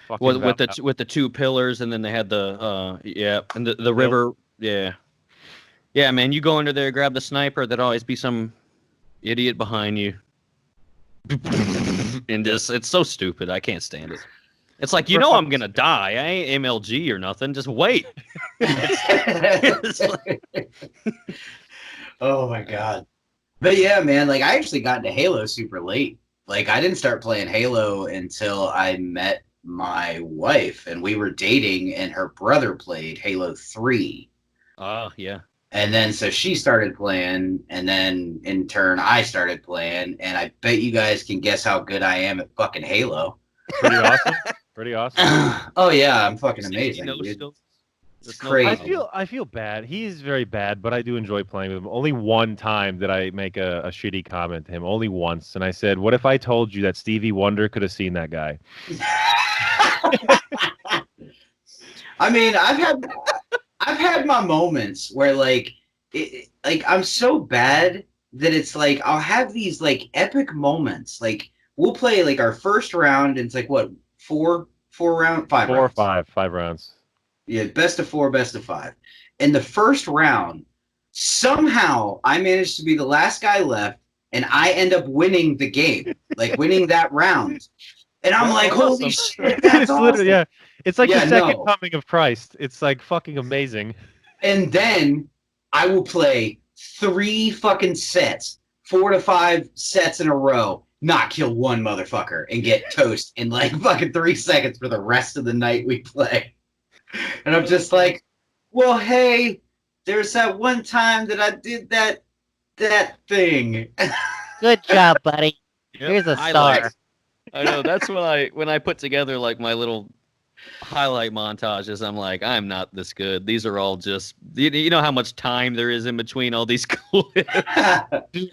Fucking With Valhalla. the two pillars, and then they had the and the river. Yeah, man, you go under there, grab the sniper. There'd always be some idiot behind you, and it's so stupid. I can't stand it. It's like, you know, I'm gonna die. I ain't MLG or nothing. Just wait. It's like- Oh my god. But yeah, man, like I actually got into Halo super late. Like I didn't start playing Halo until I met my wife and we were dating and her brother played Halo 3. Yeah. And then so she started playing and then in turn I started playing and I bet you guys can guess how good I am at fucking Halo. Pretty awesome. Pretty awesome. Oh yeah, I'm fucking You amazing. know, dude. still- It's no crazy. I feel bad. He's very bad, but I do enjoy playing with him. Only one time did I make a shitty comment to him. Only once, and I said, "What if I told you that Stevie Wonder could have seen that guy?" I mean, I've had my moments where like I'm so bad that it's like I'll have these like epic moments. Like we'll play like our first round and it's like what five Four or rounds. five rounds. Yeah, best of 4, best of 5. In the first round, somehow I managed to be the last guy left, and I end up winning the game, like winning that round. And I'm like, holy shit, that's It's awesome. literally, yeah. It's like Yeah, the second no. coming of Christ. It's like fucking amazing. And then I will play 3 fucking sets, 4 to 5 sets in a row, not kill one motherfucker, and get toast in like fucking 3 seconds for the rest of the night we play. And I'm just like, well, hey, there's that one time that I did that thing. Good job, buddy. Yep, Here's a highlights. star. I know, that's when I put together like my little highlight montages. I'm like, I'm not this good. These are all just you know how much time there is in between all these clips. Dude,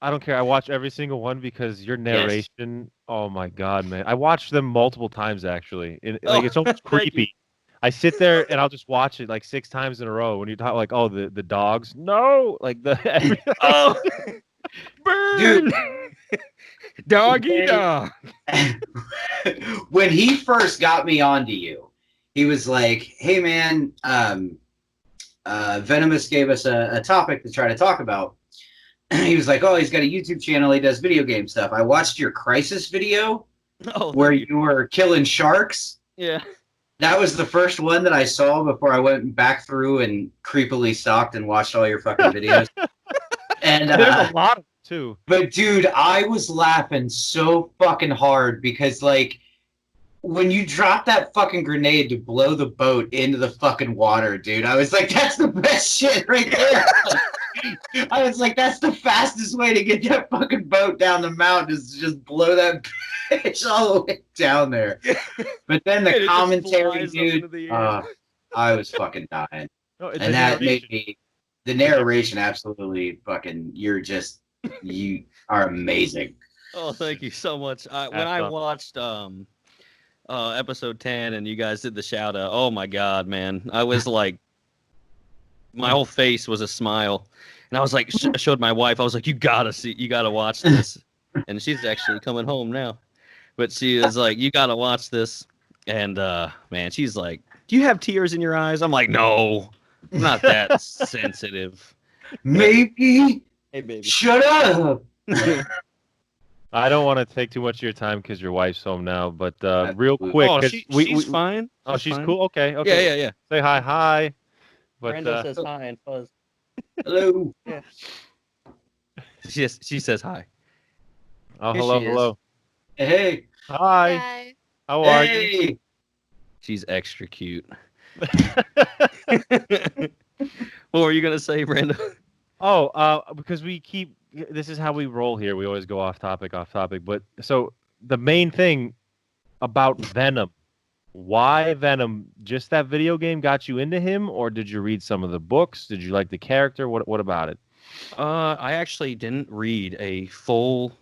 I don't care. I watch every single one because your narration. Oh my god, man! I watched them multiple times actually. It's almost thank you. creepy. I sit there and I'll just watch it like 6 times in a row. When you talk like, oh, the dogs, no, like the Oh, burn, Dude. doggy dog. When he first got me onto you, he was like, hey man, Venomous gave us a topic to try to talk about. He was like, oh, he's got a YouTube channel, he does video game stuff. I watched your Crisis video Oh, where thank you were killing sharks. yeah. That was the first one that I saw before I went back through and creepily stalked and watched all your fucking videos. And there's a lot of them too. but dude, I was laughing so fucking hard because like when you drop that fucking grenade to blow the boat into the fucking water, dude, I was like, that's the best shit right there. I was like, that's the fastest way to get that fucking boat down the mountain is to just blow that bitch all the way down there. But then And it the just commentary, flies up into dude, the air. I was fucking dying. No, And that made me the narration absolutely fucking. You are amazing. Oh, thank you so much. When I watched episode 10 and you guys did the shout out, oh my god, man, I was like, my whole face was a smile, and I was like, I showed my wife, I was like, you gotta watch this, and she's actually coming home now, but she was like, you gotta watch this, and man, she's like, do you have tears in your eyes? I'm like, no, I'm not that sensitive. Maybe. Hey, baby. Shut up. I don't want to take too much of your time because your wife's home now, but real quick, Oh, 'cause she's fine. Oh, she's fine. cool. Okay. Yeah. Say hi. But Brando says hi and Fuzz. Hello. Yeah. She says hi. oh, Here hello, she is. hello. Hey. Hi. Hi. How are you? Hey. She's extra cute. What were you gonna say, Brando? Oh, because this is how we roll here. We always go off topic. But so the main thing about Venom, why Venom? Just that video game got you into him, or did you read some of the books? Did you like the character? What about it? I actually didn't read a full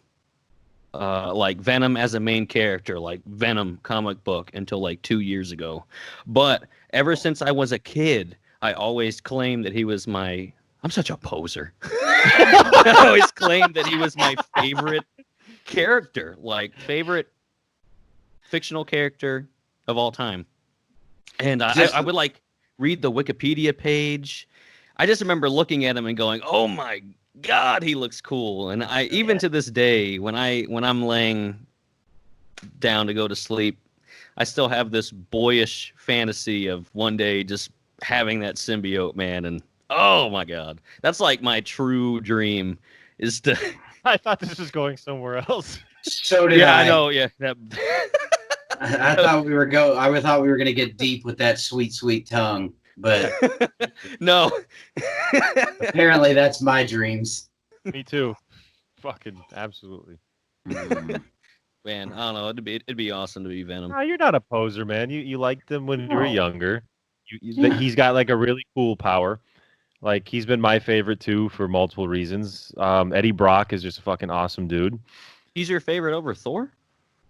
like Venom as a main character, like Venom comic book until like 2 years ago. But ever since I was a kid, I always claimed that he was I'm such a poser. I always claimed that he was my favorite character, like favorite fictional character of all time. And I would like read the Wikipedia page. I just remember looking at him and going, "Oh my God, he looks cool." And I even to this day, when I'm laying down to go to sleep, I still have this boyish fantasy of one day just having that symbiote, man. And oh my God, that's like my true dream is to. I thought this was going somewhere else. So did Yeah, I. I know. Yeah, that. I thought we were gonna get deep with that sweet tongue, but No. apparently that's my dreams. Me too. Fucking absolutely. Man, I don't know. It'd be awesome to be Venom. No, you're not a poser, man. You liked him when you were younger. He's got like a really cool power. Like he's been my favorite too for multiple reasons. Eddie Brock is just a fucking awesome dude. He's your favorite over Thor?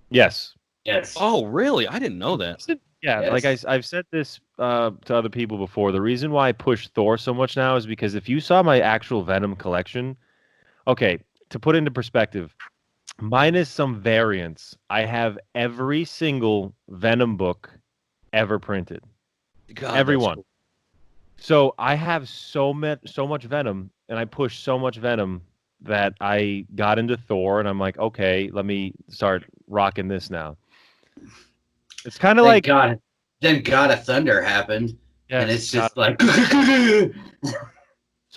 Yes. Yes. Oh, really? I didn't know that. Yeah, Yes. like I've said this to other people before. The reason why I push Thor so much now is because if you saw my actual Venom collection, okay, to put into perspective, minus some variants, I have every single Venom book ever printed. God, Everyone. that's cool. So I have so much Venom, and I push so much Venom that I got into Thor, and I'm like, okay, let me start rocking this now. It's kind of like God. Then God of Thunder happened, and it's just like. So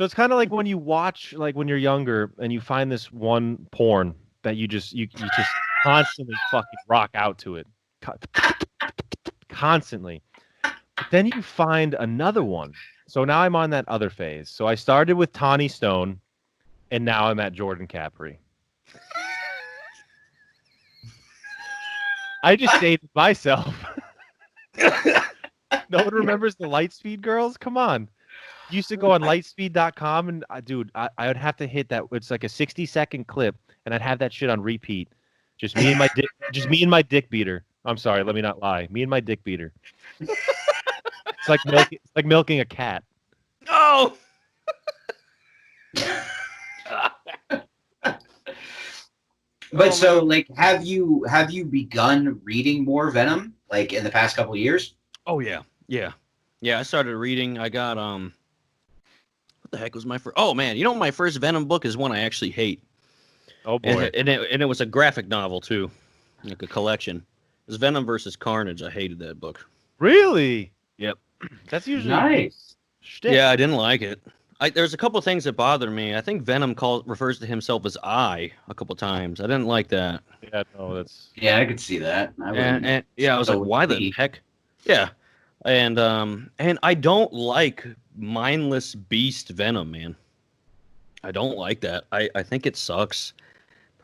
it's kind of like when you watch, like when you're younger, and you find this one porn that you just constantly fucking rock out to it, constantly. But then you find another one. So now I'm on that other phase. So I started with Tawny Stone, and now I'm at Jordan Capri. I just dated myself. No one remembers the Lightspeed girls? Come on. Used to go on lightspeed.com and dude, I would have to hit that. It's like a 60-second clip, and I'd have that shit on repeat. Just me and my dick beater. I'm sorry, let me not lie. Me and my dick beater. It's like milking a cat. Oh. But so, like, have you begun reading more Venom, like in the past couple of years? Oh yeah. I started reading. I got what the heck was my first? Oh man, you know my first Venom book is one I actually hate. Oh boy. And it was a graphic novel too, like a collection. It was Venom versus Carnage. I hated that book. Really? Yep. That's usually Nice. shtick. Yeah, I didn't like it. There's a couple of things that bother me. I think Venom refers to himself as I a couple times. I didn't like that. Yeah, no, that's Yeah, I could see that. And yeah, I was So like, why the we- heck? Yeah. And I don't like mindless beast Venom, man. I don't like that. I think it sucks.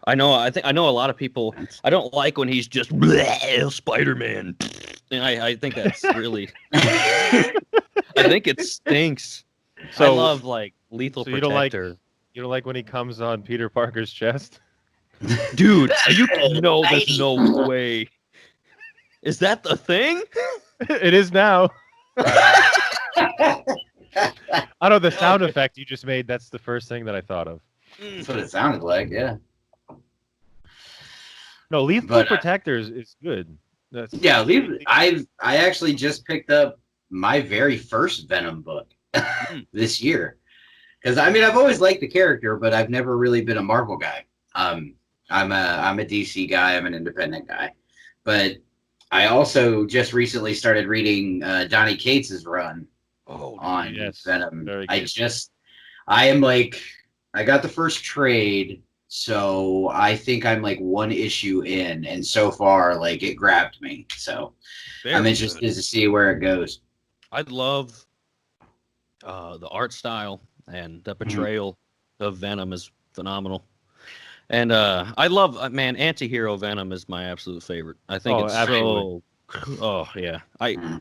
I know a lot of people. I don't like when he's just Spider-Man. And I think that's really I think it stinks. So- I love like Lethal So you don't like- Protector. You don't like when he comes on Peter Parker's chest? Dude, are you no, there's no way. Is that the thing? It is now. I know the sound effect you just made. That's the first thing that I thought of. That's what it sounded like, yeah. No, Lethal But, Protectors is good. That's Yeah, I actually just picked up my very first Venom book this year. Because I mean, I've always liked the character, but I've never really been a Marvel guy. I'm a DC guy. I'm an independent guy, but I also just recently started reading Donny Cates's run on yes, Venom. very good. I got the first trade, so I think I'm like one issue in, and so far, like it grabbed me. So I'm interested to see where it goes. I love the art style and the portrayal of Venom is phenomenal. And I love, man, anti-hero Venom is my absolute favorite. I think it's absolutely. so, oh yeah. And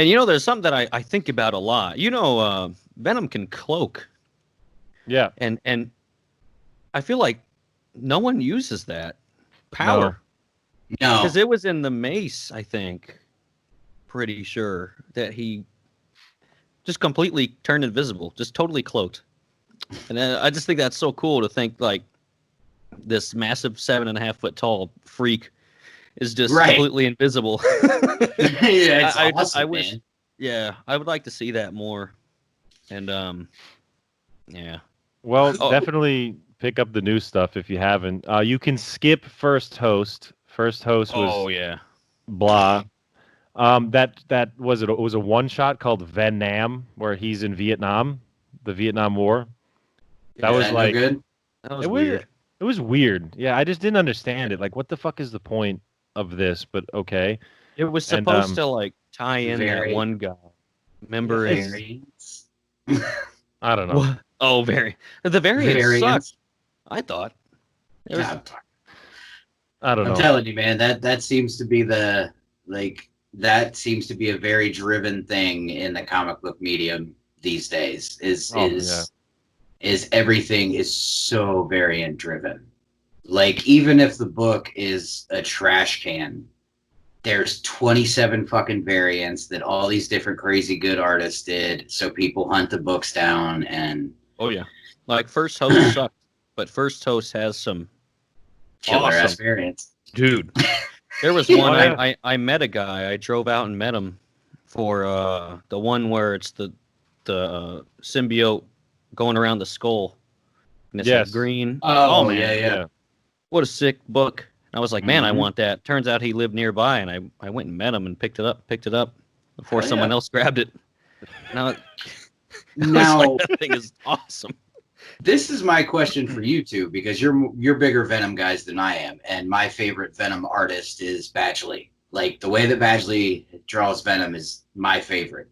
you know, there's something that I think about a lot. You know, Venom can cloak. Yeah. And I feel like no one uses that power. No, Because it was in the Mace, I think. Pretty sure that he just completely turned invisible, just totally cloaked. And I just think that's so cool to think like this massive 7.5 foot tall freak is just completely invisible. yeah, it's awesome, I wish, man. yeah, I would like to see that more. And yeah. Well, Oh. definitely pick up the new stuff if you haven't. You can skip First Host. First Host was yeah. blah. That was it. It was a one shot called Venom, where he's in Vietnam, the Vietnam War. That was no like good. That was weird. It was weird. Yeah, I just didn't understand it. Like, what the fuck is the point of this? But okay. It was And, supposed to like tie in that very- one guy. Remember? Variants. I don't know. What? Oh, the variants Variants. sucked. I thought. It was- God, I don't I'm know. telling you, man, that seems to be that seems to be a very driven thing in the comic book medium these days. Is everything is so variant driven. Like even if the book is a trash can, there's 27 fucking variants that all these different crazy good artists did. So people hunt the books down and Oh yeah. Like First Host sucked, but First Host has some killer ass awesome variants. dude. There was one yeah. I met a guy. I drove out and met him for the one where it's the symbiote going around the skull. And it's like Yes. green. Oh, man. yeah. What a sick book. And I was like, man, I Mhm. want that. Turns out he lived nearby, and I went and met him and picked it up before Hell someone yeah. else grabbed it. Now, Now that thing is awesome. this is my question for you two, because you're bigger Venom guys than I am, and my favorite Venom artist is Badgley. Like the way that Badgley draws Venom is my favorite.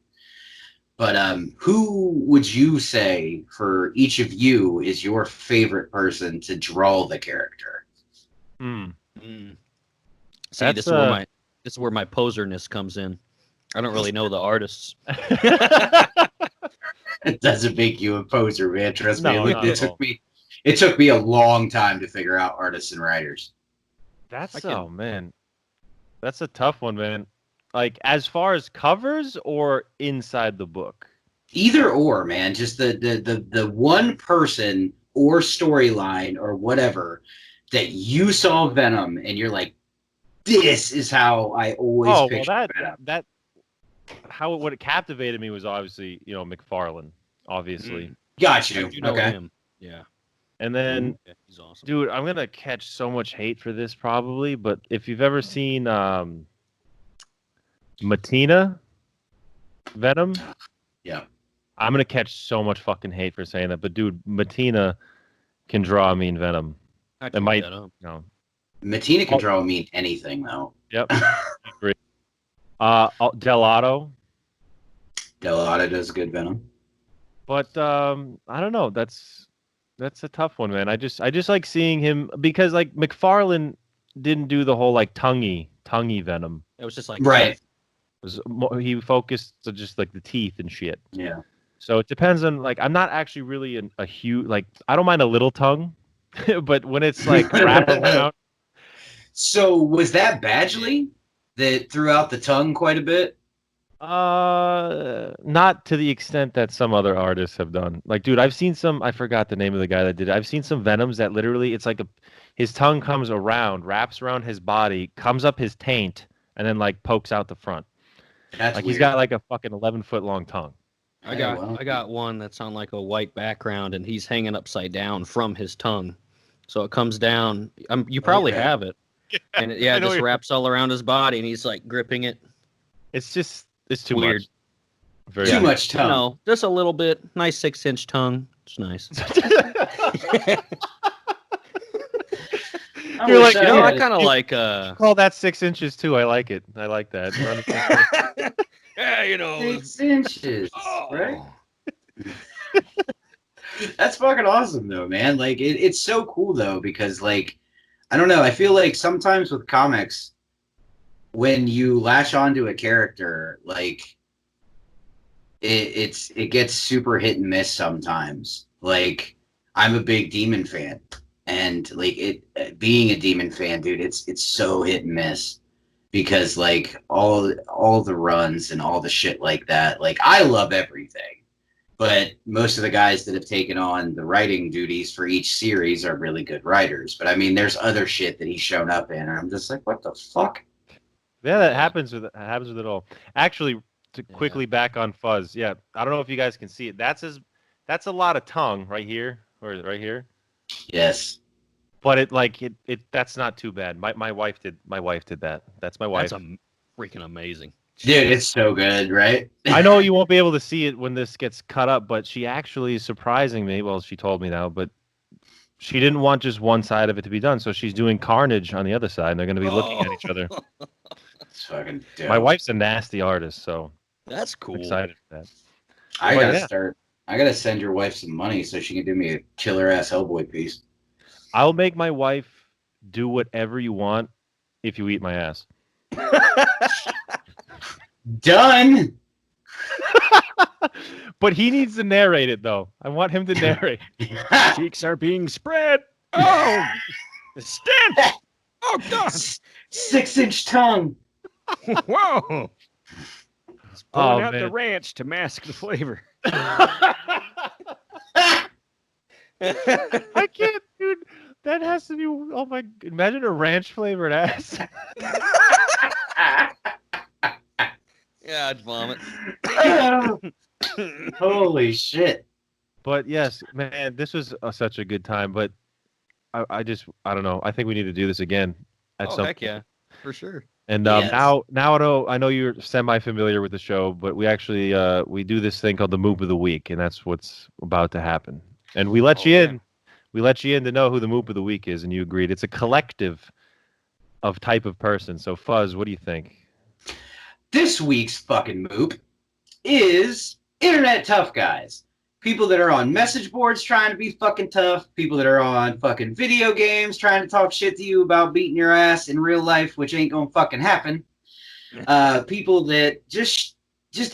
But who would you say for each of you is your favorite person to draw the character? Hmm. See, That's, this is where my poserness comes in. I don't really know the artists. It doesn't make you a poser, man. Trust me. No, not at all. It took me a long time to figure out artists and writers. Oh man, that's a tough one, man. Like as far as covers or inside the book. Either or, man. Just the one person or storyline or whatever that you saw Venom and you're like, this is how I always picture Venom. What it captivated me was obviously, McFarlane, obviously. Got I you. do know Okay. him. Yeah. And then, Yeah, he's awesome. dude, I'm gonna catch so much hate for this probably, but if you've ever seen Matina Venom, Yeah. I'm gonna catch so much fucking hate for saying that. But dude, Matina can draw mean Venom. I It might, that up. Matina can draw mean anything though. Yep. Agree. Delato. Delgado does good Venom. But I don't know. That's a tough one, man. I just like seeing him because like McFarlane didn't do the whole like tonguey Venom. It was just like Right. He focused on just like the teeth and shit. Yeah. So it depends on like I'm not actually really a huge like I don't mind a little tongue, but when it's like wrapped around. So was that Badgley that threw out the tongue quite a bit? Not to the extent that some other artists have done. Like, dude, I've seen some. I forgot the name of the guy that did it. I've seen some Venoms that literally, it's like his tongue comes around, wraps around his body, comes up his taint, and then like pokes out the front. That's Like weird. he's got like a fucking 11-foot long tongue. I Yeah, got well. I got one that's on like a white background, and he's hanging upside down from his tongue, so it comes down. You probably Okay. have it, and it, I it know just you're- wraps all around his body, and he's like gripping it. It's too Weird. much. Very Too weird. much tongue. No, just a little bit. Nice 6-inch tongue. It's nice. I You're wish like, I You know, I had- kind of like Call that 6 inches too. I like it. I like that. yeah, you know. 6 inches, Oh. right? That's fucking awesome though, man. Like it's so cool though, because like I don't know, I feel like sometimes with comics, when you latch onto a character, like it gets super hit and miss sometimes. Like I'm a big Demon fan, and like being a Demon fan, dude, it's so hit and miss because like all the runs and all the shit like that. Like I love everything, but most of the guys that have taken on the writing duties for each series are really good writers. But I mean, there's other shit that he's shown up in, and I'm just like, what the fuck? Yeah, that happens with it all. Actually, to quickly back on Fuzz, yeah, I don't know if you guys can see it. That's a lot of tongue right here or right here. Yes. But that's not too bad. My wife did that. That's my wife. That's freaking amazing. Dude, it's so good, right? I know you won't be able to see it when this gets cut up, but she actually is surprising me. Well, she told me now, but she didn't want just one side of it to be done, so she's doing Carnage on the other side, and they're going to be looking at each other. It's fucking dope. My wife's a nasty artist, so That's I'm cool. excited for that. I But gotta yeah. start. I gotta send your wife some money so she can do me a killer ass Hellboy piece. I'll make my wife do whatever you want if you eat my ass. Done. But he needs to narrate it, though. I want him to narrate. Cheeks are being spread. Oh, the stench. Oh, God. 6-inch tongue. Whoa. He's Oh, pulling out the man. ranch to mask the flavor. I can't, dude. That has to be. Oh my! Imagine a ranch flavored ass. Yeah, I'd vomit. Holy shit. But yes, man, this was such a good time. But I don't know. I think we need to do this again at some. Heck yeah, for sure. And Yes. now I know you're semi-familiar with the show, but we actually we do this thing called the Moop of the Week, and that's what's about to happen. And we let you yeah. in. We let you in to know who the Moop of the Week is, and you agreed. It's a collective of type of person. So Fuzz, what do you think? This week's fucking Moop is internet tough guys. People that are on message boards trying to be fucking tough. People that are on fucking video games trying to talk shit to you about beating your ass in real life, which ain't gonna fucking happen. People that just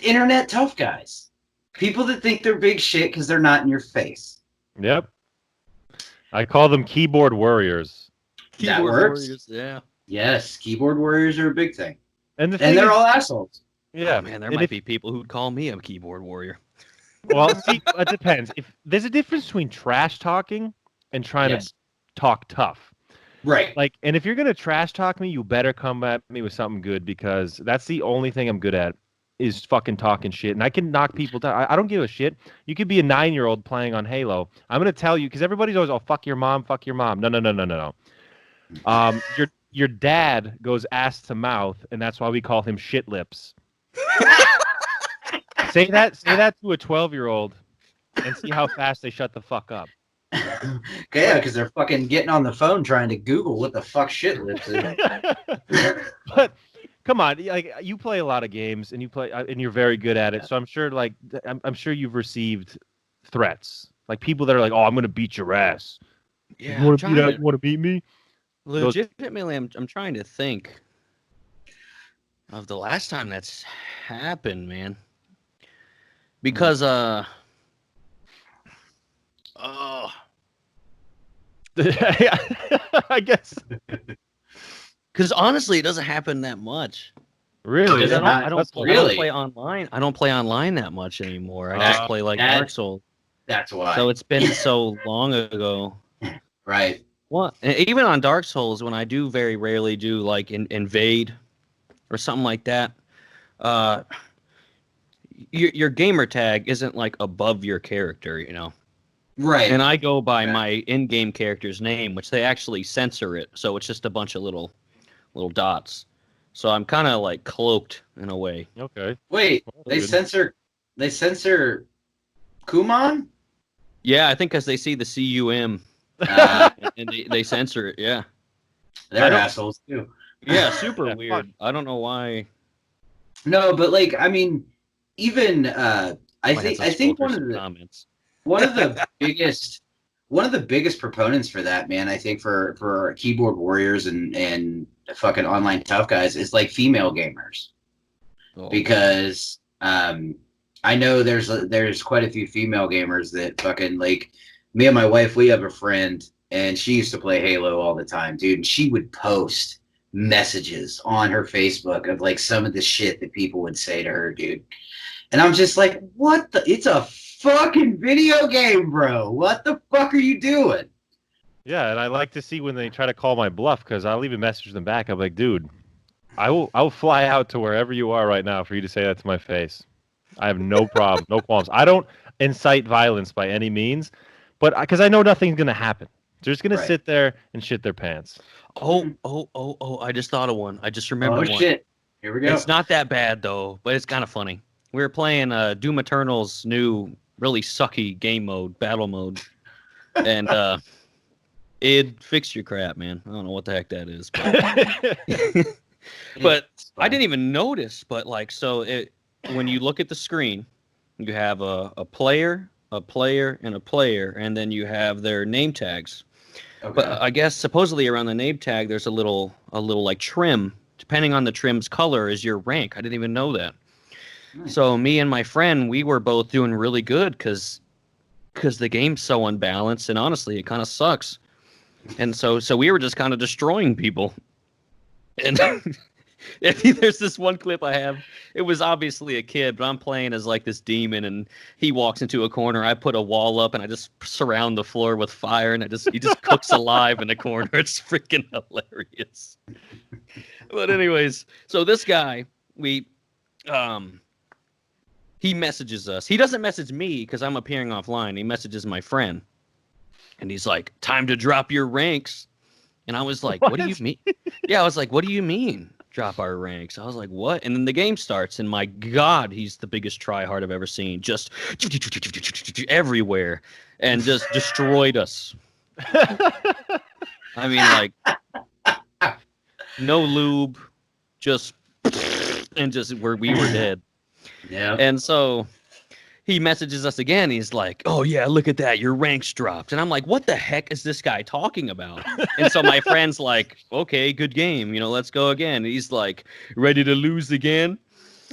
internet tough guys. People that think they're big shit because they're not in your face. Yep. I call them keyboard warriors. That Keyboard works. warriors, yeah. Yes, keyboard warriors are a big thing. And the And thing they're is, all assholes. yeah, Oh, man, there and might if- be people who'd call me a keyboard warrior. Well, see, it depends. If there's a difference between trash talking and trying Yes. to talk tough. Right. Like, and if you're gonna trash talk me, you better come at me with something good, because that's the only thing I'm good at is fucking talking shit. And I can knock people down. I don't give a shit. You could be a 9-year-old playing on Halo. I'm gonna tell you, because everybody's always, oh, fuck your mom, fuck your mom. No. Your dad goes ass to mouth, and that's why we call him shit lips. Say that to a 12-year-old and see how fast they shut the fuck up. Yeah, because they're fucking getting on the phone trying to Google what the fuck shit lips is. But come on, like, you play a lot of games and you play and you're very good at it. So I'm sure, like, I'm sure you've received threats, like people that are like, "Oh, I'm gonna beat your ass. Yeah, You want to beat me?" legitimately, I'm trying to think of the last time that's happened, man. Because I guess. because honestly, it doesn't happen that much. Really? Because I don't Really? play online. I don't play online that much anymore. I That- just play like that- Dark Souls. That's why. So it's been so long ago. Right. Well, even on Dark Souls, when I do very rarely do like invade or something like that, your gamer tag isn't like above your character, you know. Right. And I go by my in-game character's name, which they actually censor it, so it's just a bunch of little dots. So I'm kind of like cloaked in a way. Okay. Wait, Well, they good. censor Kumon? Yeah, I think because they see the CUM Uh, and they censor it. Yeah. I they're don't- assholes too. Yeah, super Yeah, weird. I don't know why. No, but like I mean, even I had some I think filter some comments. one of the biggest proponents for that, man, I think for keyboard warriors and fucking online tough guys is like female gamers. Oh. Because I know there's quite a few female gamers that fucking like me and my wife, we have a friend and she used to play Halo all the time, dude, and she would post messages on her Facebook of like some of the shit that people would say to her, dude. And I'm just like, what the? It's a fucking video game, bro. What the fuck are you doing? Yeah, and I like to see when they try to call my bluff because I'll even message them back. I'm like, dude, I will fly out to wherever you are right now for you to say that to my face. I have no problem, no qualms. I don't incite violence by any means, but because I know nothing's gonna happen. They're just gonna Right. sit there and shit their pants. Oh! I just thought of one. I just remembered Oh one. shit! Here we go. It's not that bad though, but it's kind of funny. We were playing Doom Eternal's new, really sucky game mode, battle mode, and it fixed your crap, man. I don't know what the heck that is, but I didn't even notice. But like, so when you look at the screen, you have a player, and a player, and then you have their name tags. Okay. But I guess supposedly around the name tag, there's a little like trim. Depending on the trim's color, is your rank. I didn't even know that. Nice. So me and my friend, we were both doing really good because the game's so unbalanced, and honestly, it kind of sucks. And so we were just kind of destroying people. And there's this one clip I have. It was obviously a kid, but I'm playing as like this demon, and he walks into a corner. I put a wall up, and I just surround the floor with fire, and he just cooks alive in the corner. It's freaking hilarious. But anyways, so this guy, he messages us. He doesn't message me because I'm appearing offline. He messages my friend, and he's like, "Time to drop your ranks." And I was like, "What do you mean?" Yeah, I was like, "What do you mean, drop our ranks?" I was like, "What?" And then the game starts, and my God, he's the biggest tryhard I've ever seen. Just everywhere, and just destroyed us. I mean, like, no lube, just we were dead. Yeah. And so he messages us again. He's like, "Oh yeah, look at that, your ranks dropped." And I'm like, "What the heck is this guy talking about?" And so my friend's like, "Okay, good game, let's go again." And he's like, "Ready to lose again?"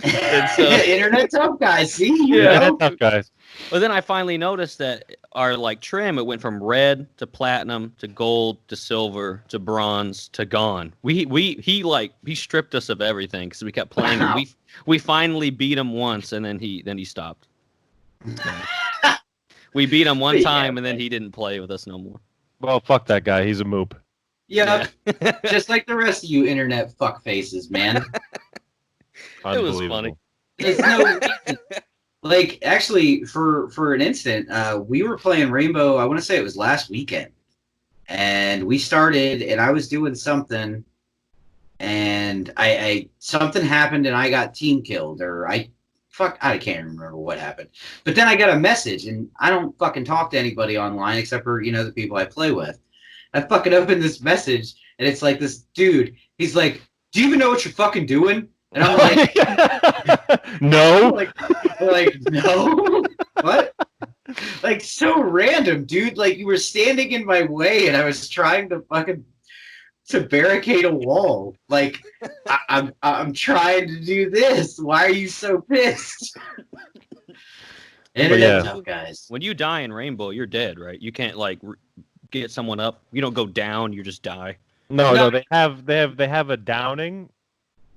And so Internet tough guys. See, you Yeah, know? Tough guys. But then I finally noticed that our like trim, it went from red to platinum to gold to silver to bronze to gone. He stripped us of everything because we kept playing. Wow. And we finally beat him once, and then he stopped. We beat him one Yeah, time, and then he didn't play with us no more. Well, fuck that guy. He's a moop. Yeah. Just like the rest of you internet fuck faces, man. It was Unbelievable. funny. There's no reason. Like actually for an instant, we were playing Rainbow, I want to say it was last weekend. And we started and I was doing something and I something happened and I got team killed or I can't remember what happened. But then I got a message and I don't fucking talk to anybody online except for, the people I play with. I fucking opened this message and it's like this dude, he's like, "Do you even know what you're fucking doing?" And I'm like, No. like no, what? Like so random, dude. Like you were standing in my way, and I was trying to barricade a wall. Like I'm trying to do this. Why are you so pissed? It is yeah. tough, guys. When you die in Rainbow, you're dead, right? You can't like get someone up. You don't go down. You just die. No, they have a downing,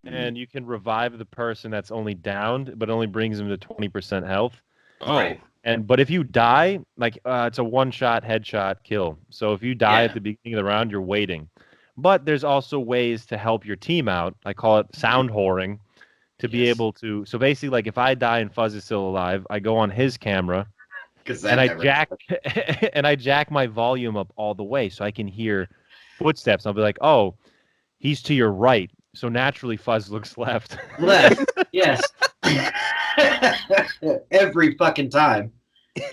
and you can revive the person that's only downed, but only brings them to 20% health. Oh, Right. But if you die, like it's a one-shot headshot kill. So if you die Yeah. at the beginning of the round, you're waiting. But there's also ways to help your team out. I call it sound whoring, to be Yes. able to. So basically, like if I die and Fuzz is still alive, I go on his camera and I jack my volume up all the way so I can hear footsteps. I'll be like, oh, he's to your right. So naturally, Fuzz looks left. Left. Yes. Every fucking time.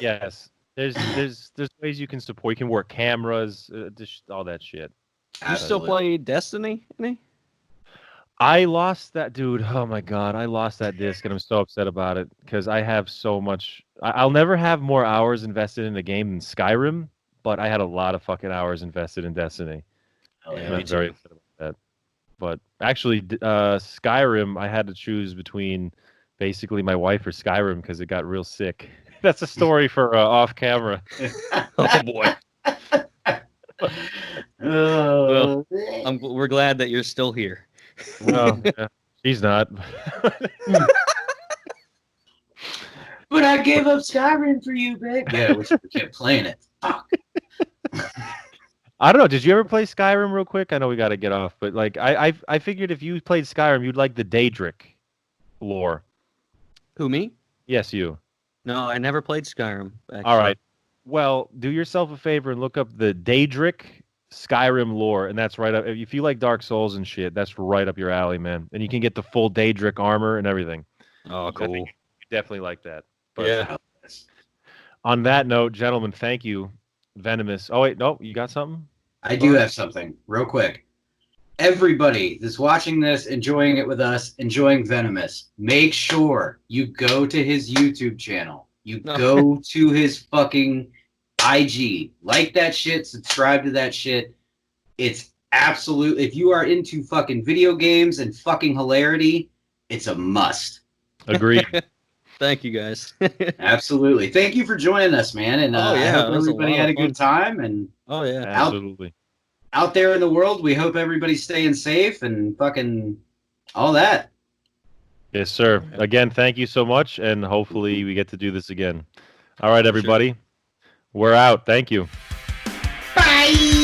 Yes. There's ways you can support. You can work cameras, all that shit. you still play Destiny? Any? I lost that, dude. Oh my god, I lost that disc, and I'm so upset about it because I have so much. I'll never have more hours invested in a game than Skyrim, but I had a lot of fucking hours invested in Destiny. Oh, Yeah, And me I'm very too. upset about that. But actually, Skyrim, I had to choose between basically my wife or Skyrim because it got real sick. That's a story for off camera. Oh boy. Oh, We're glad that you're still here. Well, yeah, she's not. but I gave up Skyrim for you, babe. Yeah, we kept playing it. Fuck. I don't know. Did you ever play Skyrim real quick? I know we got to get off, but like I figured if you played Skyrim, you'd like the Daedric lore. Who, me? Yes, you. No, I never played Skyrim. Actually. All right. Well, do yourself a favor and look up the Daedric Skyrim lore, and that's right up. If you like Dark Souls and shit, that's right up your alley, man. And you can get the full Daedric armor and everything. Oh, I think cool. you definitely like that. But Yeah. on that note, gentlemen, thank you. Venomous. Oh wait, no, you got something? I do have something real quick. Everybody that's watching this, enjoying it with us, enjoying Venomous, make sure you go to his YouTube channel. You go to his fucking IG. Like that shit, subscribe to that shit. It's absolute. If you are into fucking video games and fucking hilarity, it's a must. Agreed. Thank you, guys. Absolutely. Thank you for joining us, man. And Oh, yeah, I hope it was a everybody lot had of a good time. And Oh yeah. Absolutely. out there in the world, we hope everybody's staying safe and fucking all that. Yes, sir. Again, thank you so much, and hopefully we get to do this again. All right, everybody. We're out. Thank you. Bye.